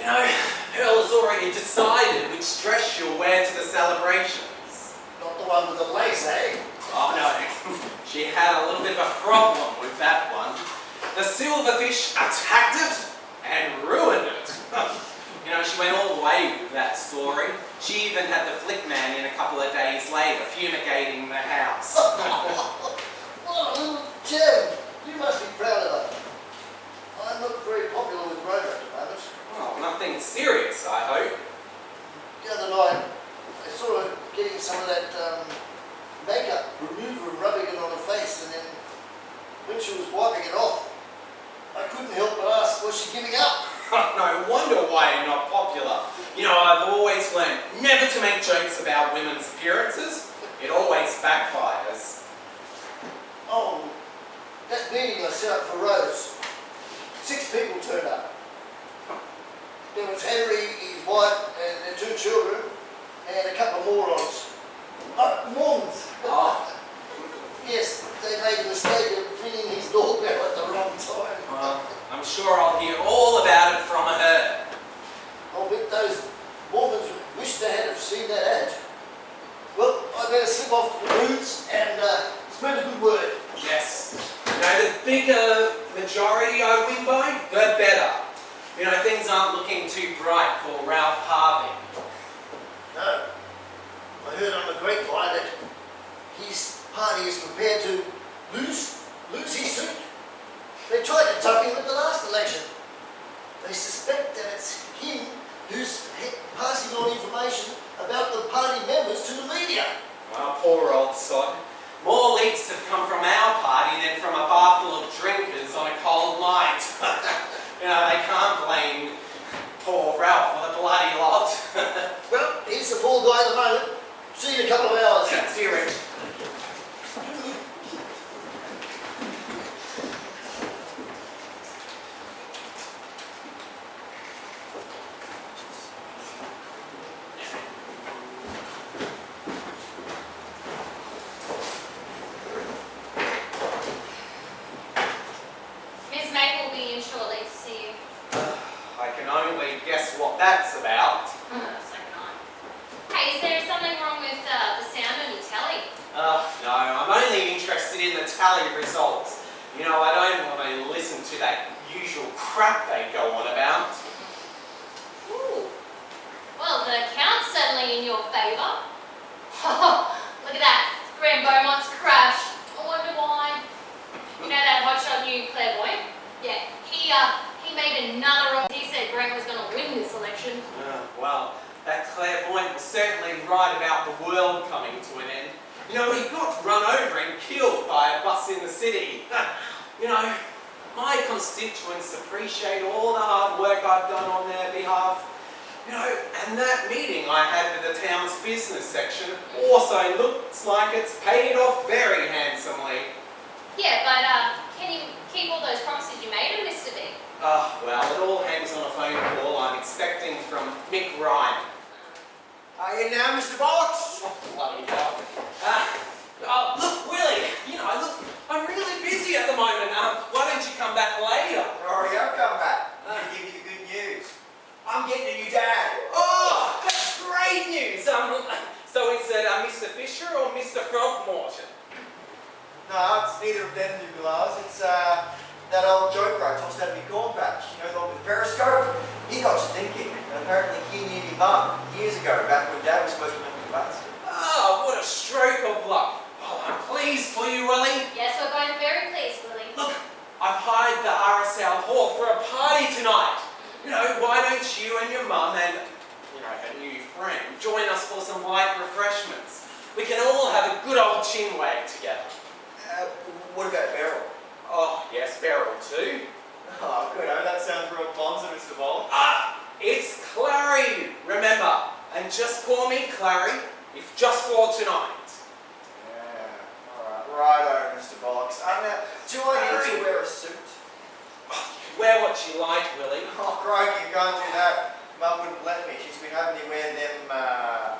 You know, Pearl has already decided which dress she'll wear to the celebrations. Not the one with the lace, eh? Oh no, she had a little bit of a problem with that one. The silverfish attacked it and ruined it. You know, she went all the way with that story. She even had the flick man in a couple of days later, fumigating the house. What a little gem. You must be proud of her. I'm not very popular with Rhoda at the moment. Well, nothing serious, I hope. The other night, I saw her getting some of that makeup remover and rubbing it on her face, and then when she was wiping it off, I couldn't help but ask, was she giving up? No wonder why you're not popular. You know, I've always learned never to make jokes about women's appearances. It always backfires. Oh, that meeting I set up for Rose. 6 people turned up. There was Henry, his wife, and their 2 children, and a couple of morons. Mormons. Oh. Yes, they made a mistake of ringing his doorbell at the wrong time. Well, I'm sure I'll hear all about it from her. I'll bet those Mormons wish they had have seen that ad. Well, I better slip off to the booths and spread a good word. Yes. You know, the bigger majority I win by, the better. You know, things aren't looking too bright for Ralph Harvey. No. I heard on the grapevine that his party is prepared to lose his seat. They tried to tuck him at the last election. They suspect that it's him who's passing on information about the party members to the media. Well, poor old sod. More leaks have come from our party than from a bar full of drinkers on a cold night. You know, they can't blame poor Ralph for the bloody lot. Well, he's the fall guy at the moment. See you in a couple of hours. See you, Rich. Miss Maple will be in shortly to see you. I can only guess what that's about. So can I. Hey, is there something wrong with the sound on your telly? No, I'm only interested in the tally results. You know, I don't want to listen to that usual crap they go on about. Ooh. Well, the count's certainly in your favour. Look at that. Graham Beaumont's crashed. I wonder why. You know that hotshot new clairvoyant? Yeah, he made another wrong. He said Graham was going to win this election. Well, that clairvoyant was certainly right about the world coming to an end. You know, he got run over and killed by a bus in the city. You know, my constituents appreciate all the hard work I've done on their behalf. You know, and that meeting I had with the town's business section also looks like it's paid off very handsomely. Yeah, but can you keep all those promises you made him, Mr. B? Well, it all hangs on a phone call I'm expecting from Mick Ryan. Are you now, Mr. Bollocks? Bloody hell. Look, Willie, you know, look, I'm really busy at the moment. Why don't you come back later? Rory, I'll come back. I'll give you the good news. I'm getting a new dad. Oh, that's great news. So is it Mr. Fisher or Mr. Throgmorton? No, it's neither of them two Lars. It's that old joker I tossed out of my corn patch. You know, the one with the periscope? He got to thinking, and apparently he nearly bummed years ago, back when Dad was supposed to make the bus. Sale Hall for a party tonight. You know, why don't you and your mum and, you know, her new friend join us for some light refreshments? We can all have a good old chin wag together. What about Beryl? Oh, yes, Beryl too. Oh, good. Oh, that sounds real bonza, Mr. Bollock. Ah, it's Clary, remember. And just call me Clary, if just for tonight. Yeah, alright. Righto, Mr. Bollocks. Now, do I need to wear a suit? Wear what you like, Willie. Oh, crikey, you can't do that. Mum wouldn't let me. She's been having me wear them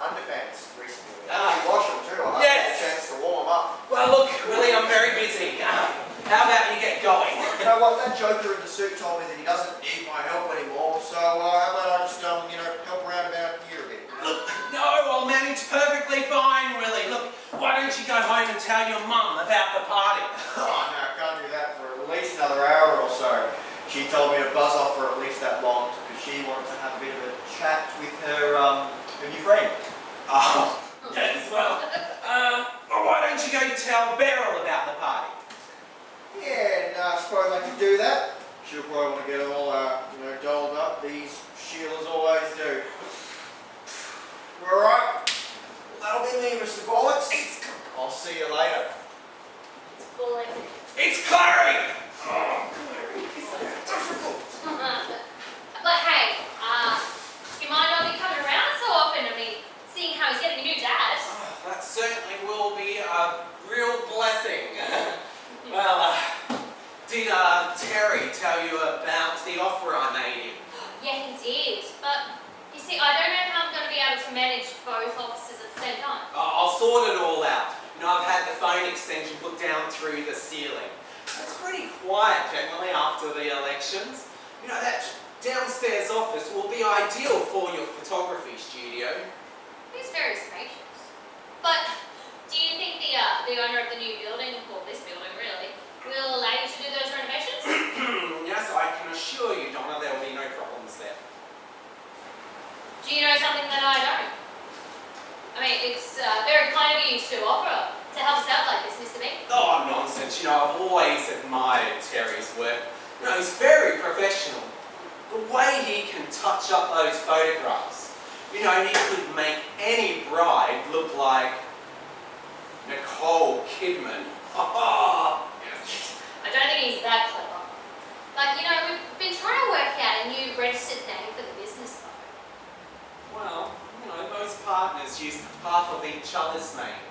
underpants recently. Ah. You wash them too. I haven't had a chance to warm them up. Well, look, Willie, I'm very busy. How about you get going? You know what? That joker in the suit told me that he doesn't need my help anymore. So how about I just help around about here a bit? Look, no, I'll manage perfectly fine, Willie. Look, why don't you go home and tell your mum about the party? Oh no, I can't do that for at least another hour or so. She told me to buzz off for at least that long because she wanted to have a bit of a chat with her new friend. Oh, yes, well, why don't you go tell Beryl about the party? Yeah, and I suppose I could do that. She'll probably want to get all, dolled up. These Sheilas always do. All right. That'll be me, Mr. Bollocks. I'll see you later. It's bullying. It's Clary! Oh, Clary, it's so difficult. But hey, you might not be coming around so often. I mean, seeing how he's getting a new dad. Oh, that certainly will be a real blessing. Well, did Terry tell you about the offer I made him? Yeah, he did. But you see, I don't know how I'm going to be able to manage both offices at the same time. I'll sort it all out. You know, I've had the phone extension put down through the ceiling. It's pretty quiet generally after the elections. You know, that downstairs office will be ideal for your photography studio. It's very spacious. But do you think the owner of the new building, or this building really, will allow you to do those renovations? Yes, I can assure you, Donna, there will be no problems there. Do you know something that I don't? I mean, it's very kind of you to offer to help us out like this, Mr. B. Oh, nonsense. You know, I've always admired Terry's work. You know, he's very professional. The way he can touch up those photographs. You know, he could make any bride look like Nicole Kidman. Yes. I don't think he's that clever. But, you know, we've been trying to work out a new registered name for the business, though. Well, you know, most partners use half of each other's name.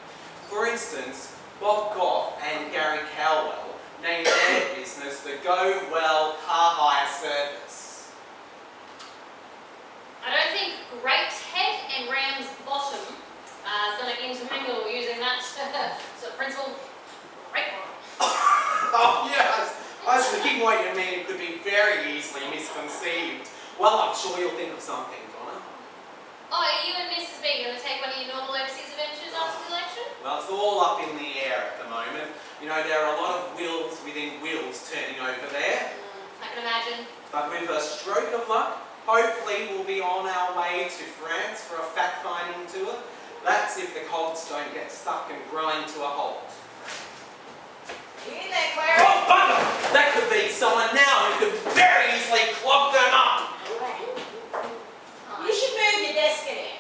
For instance, Bob Goff and Gary Cowell named their business the Go Well Car Hire Service. I don't think Great Head and Ram's Bottom is going to intermingle using that sort of principle. Great one. Oh, yeah, I was thinking what you mean. It could be very easily misconceived. Well, I'm sure you'll think of something, Donna. Oh, are you and Mrs. B going to take one of your normal overseas adventures after the election? Well, it's all up in the air at the moment. You know, there are a lot of wheels within wheels turning over there. I can imagine. But with a stroke of luck, hopefully we'll be on our way to France for a fact-finding tour. That's if the cogs don't get stuck and grind to a halt. You in there, Clary? Oh, bugger! That could be someone now who could very easily clog them up. You should move your desk in here.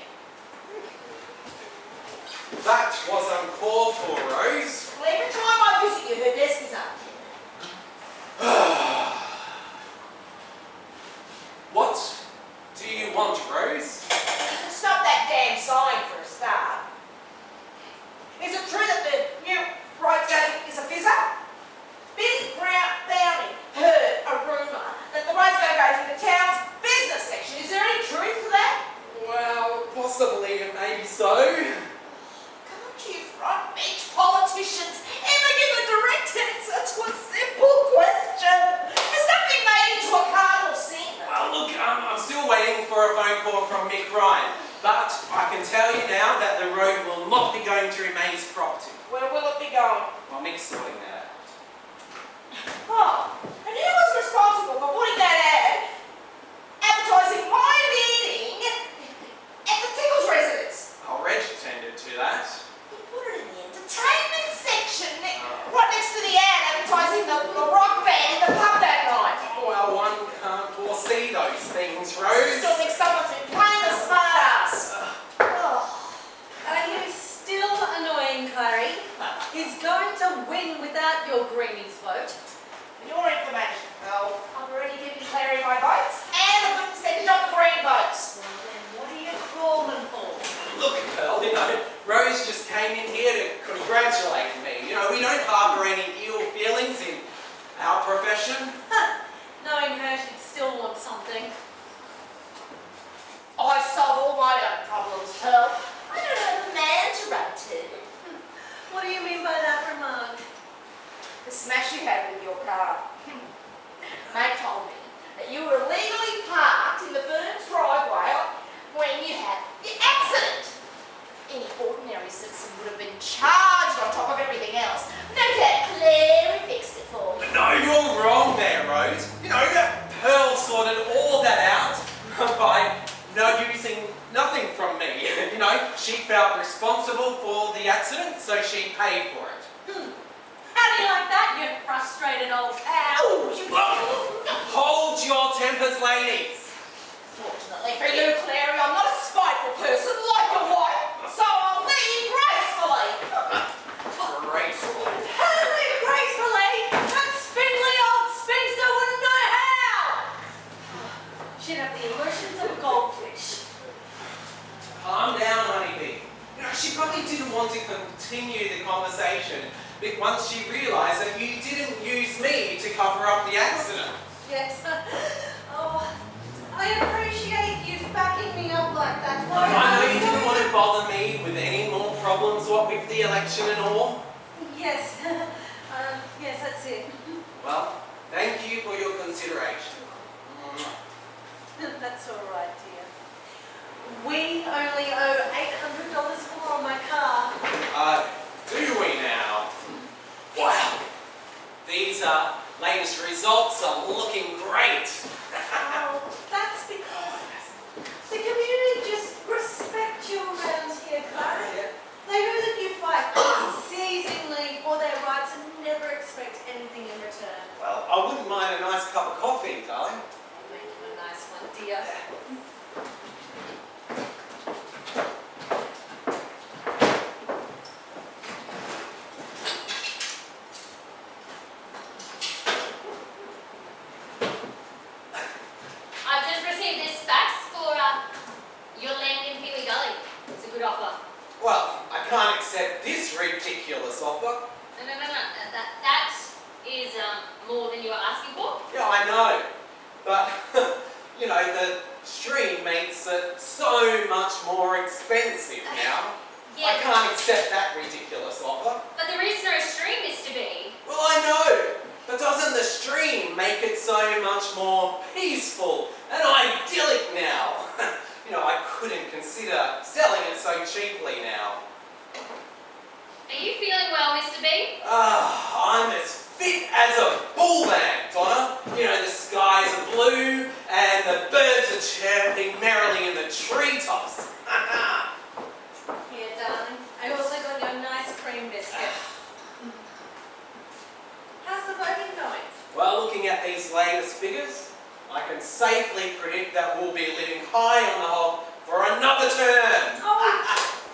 That was uncalled for, Rose. Well, every time I visit you, her desk is up. What do you want, Rose? Stop that damn sign for a start. Is it true that the new road going is a fizzer? Billy Bounty heard a rumour that the road's going to go through the town's business section. Is there any truth to that? Well, possibly, maybe so. Can't you front bench politicians ever give a direct answer to a simple question? Has that been made into a cardinal sin? Well, look, I'm still waiting for a phone call from Mick Ryan, but I can tell you now that the road will not be going through May's property. Where will it be going? Well, Mick's sorting that out. Oh, and who was responsible for putting that ad advertising my meeting at the Tickles residence? Oh, Reg attended to that. He put it in the entertainment section, right next to the ad advertising the rock band in the pub that night. those things, Rose. Still think someone's been playing the smart ass. Oh, are you still annoying, Clary? He's going to win without your greenies vote. For your information, Pearl, I've already given Clary my votes and a good percentage of the green votes. Well then, what are you crawling for? Look, Pearl, Rose just came in here to congratulate me. We don't harbour any ill feelings in our profession. Knowing her, she'd still want something. I solve all my own problems, Pearl. I don't have a man to run to. What do you mean by that remark? The smash you had with your car. Mate told me that you were illegally parked in the firm's driveway when you had the accident. Any ordinary citizen would have been charged on top of everything else. No doubt Clary fixed it for me. No, you're wrong there, Rose. That Pearl sorted all that out by using nothing from me. She felt responsible for the accident, so she paid for it. How do you like that, you frustrated old cow? Hold your tempers, ladies. Fortunately for you, Clary, I'm not a spiteful person like your wife, so I'll leave gracefully. Gracefully. Hardly gracefully! That spindly old spinster wouldn't know how! She'd have the emotions of a goldfish. Calm down, honeybee. She probably didn't want to continue the conversation, but once she realised that you didn't use me to cover up the accident. Yes. Oh, I appreciate you backing me up like that. I know you didn't want to bother me with any more problems, with the election and all. Yes. Yes, that's it. Well, thank you for your consideration. That's all right, dear. We only owe $800 more on my car. Do we now? Wow. These latest results are looking great. Oh, that's because the community just respect you around here, Clara. They know that you fight unceasingly for their rights and never expect anything in return. Well, I wouldn't mind a nice cup of coffee, darling. I'll make you a nice one, dear. I've just received this fax for your land in Peely Gully. It's a good offer. Well, I can't accept this ridiculous offer. No. That is more than you were asking for. Yeah, I know. But, the stream makes it so much more expensive now. I can't accept that ridiculous offer. But there is no stream, Mr. B. Well, I know. But doesn't the stream make it so much more peaceful and idyllic now? I couldn't consider selling it so cheaply now. Are you feeling well, Mr. B? I'm as fit as a bull bag, Donna. The skies are blue and the birds are chirping merrily in the treetops. Here, darling. I also got you a nice cream biscuit. How's the voting going? Well, looking at these latest figures, I can safely predict that we'll be living high on the hog for another term. Oh,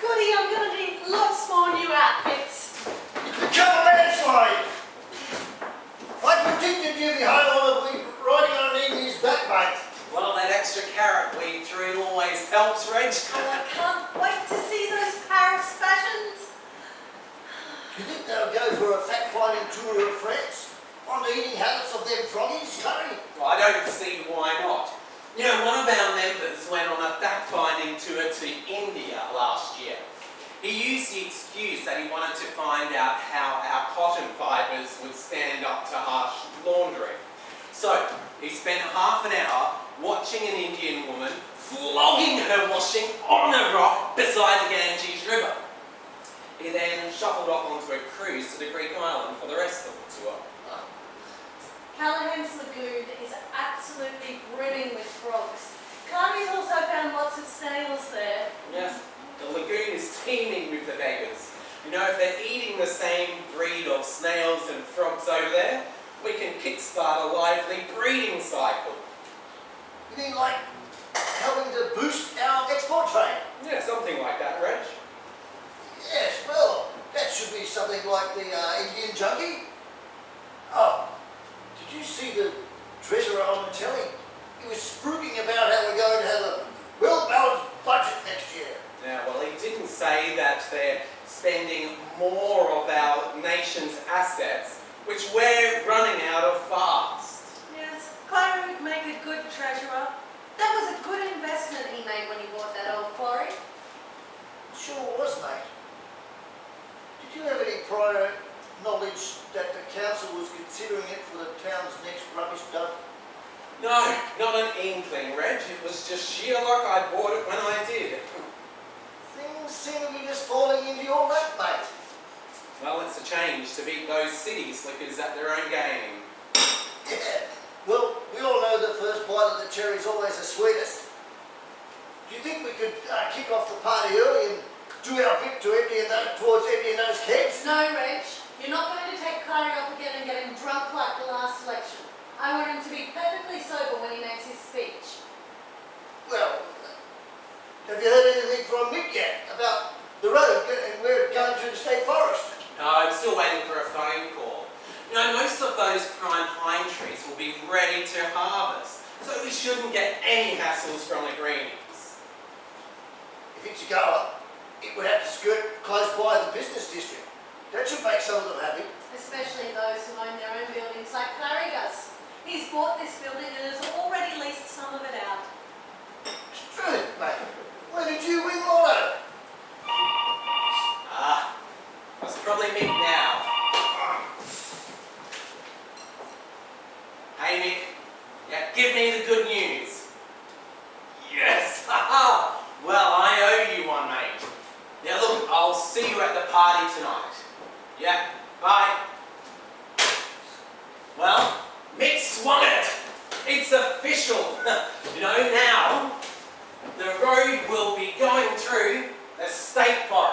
goody, I'm going to need lots more new outfits. Come on, landslide! I predicted you'd be high on a week riding underneath his back, mate. Well, that extra carrot we threw in always helps, Reg. Oh, I can't wait to see those Paris fashions. Do you think they'll go for a fact-finding tour of France? On the eating habits of them froggies, Curry? Well, I don't see why not. One of our members went on a fact-finding tour to India last year. He used the excuse that he wanted to find out how our cotton fibres would stand up to harsh laundering. So, he spent half an hour watching an Indian woman flogging her washing on a rock beside the Ganges River. He then shuffled off onto a cruise to the Greek island for the rest of the tour. Callahan's Lagoon is absolutely brimming with frogs. Carney's also found lots of snails there. Yes, the lagoon is teeming with the beggars. If they're eating the same breed of snails and frogs over there, we can kickstart a lively breeding cycle. mean like helping to boost our export trade? Yeah, something like that, Reg. Yes, well, that should be something like the Indian junkie. Oh, did you see the treasurer on the telly? He was spruiking about how we're going to have a well-balanced budget next year. Yeah, well, he didn't say that they're spending more of our nation's assets, which we're running out of fast. Yes, Clary would make a good treasurer. That was a good investment he made when he bought that old quarry. Sure was, mate. Did you have any prior knowledge that the council was considering it for the town's next rubbish dump? No, not an inkling, Reg. It was just sheer luck I bought it when I did. Things seem to be just falling into your lap, mate. Well, it's a change to beat those city slickers at their own game. Yeah. Well, we all know the first bite of the cherry is always the sweetest. Do you think we could kick off the party early and do our bit to towards emptying those kegs? No, Reg, you're not going to take Clary off again and get him drunk like the last election. I want him to be perfectly sober when he makes his speech. Well, have you heard anything from Mick yet about the road and where it's going through the state forest? No, I'm still waiting for a phone call. You know, most of those prime pine trees will be ready to harvest, so we shouldn't get any hassles from the greenies. If it's a goer, it would have to skirt close by the business district. That should make some of them happy. Especially those who own their own buildings like Clary does. He's bought this building and has already leased some of it out. It's true, mate. When did you win Lotto? Ah, that's probably Mick now. Hey Mick, yeah, give me the good news. Yes, haha. Well, I owe you one, mate. Now look, I'll see you at the party tonight. Yeah, bye. Well, Mick swung it. It's official. You know, now the road will be going through the state forest.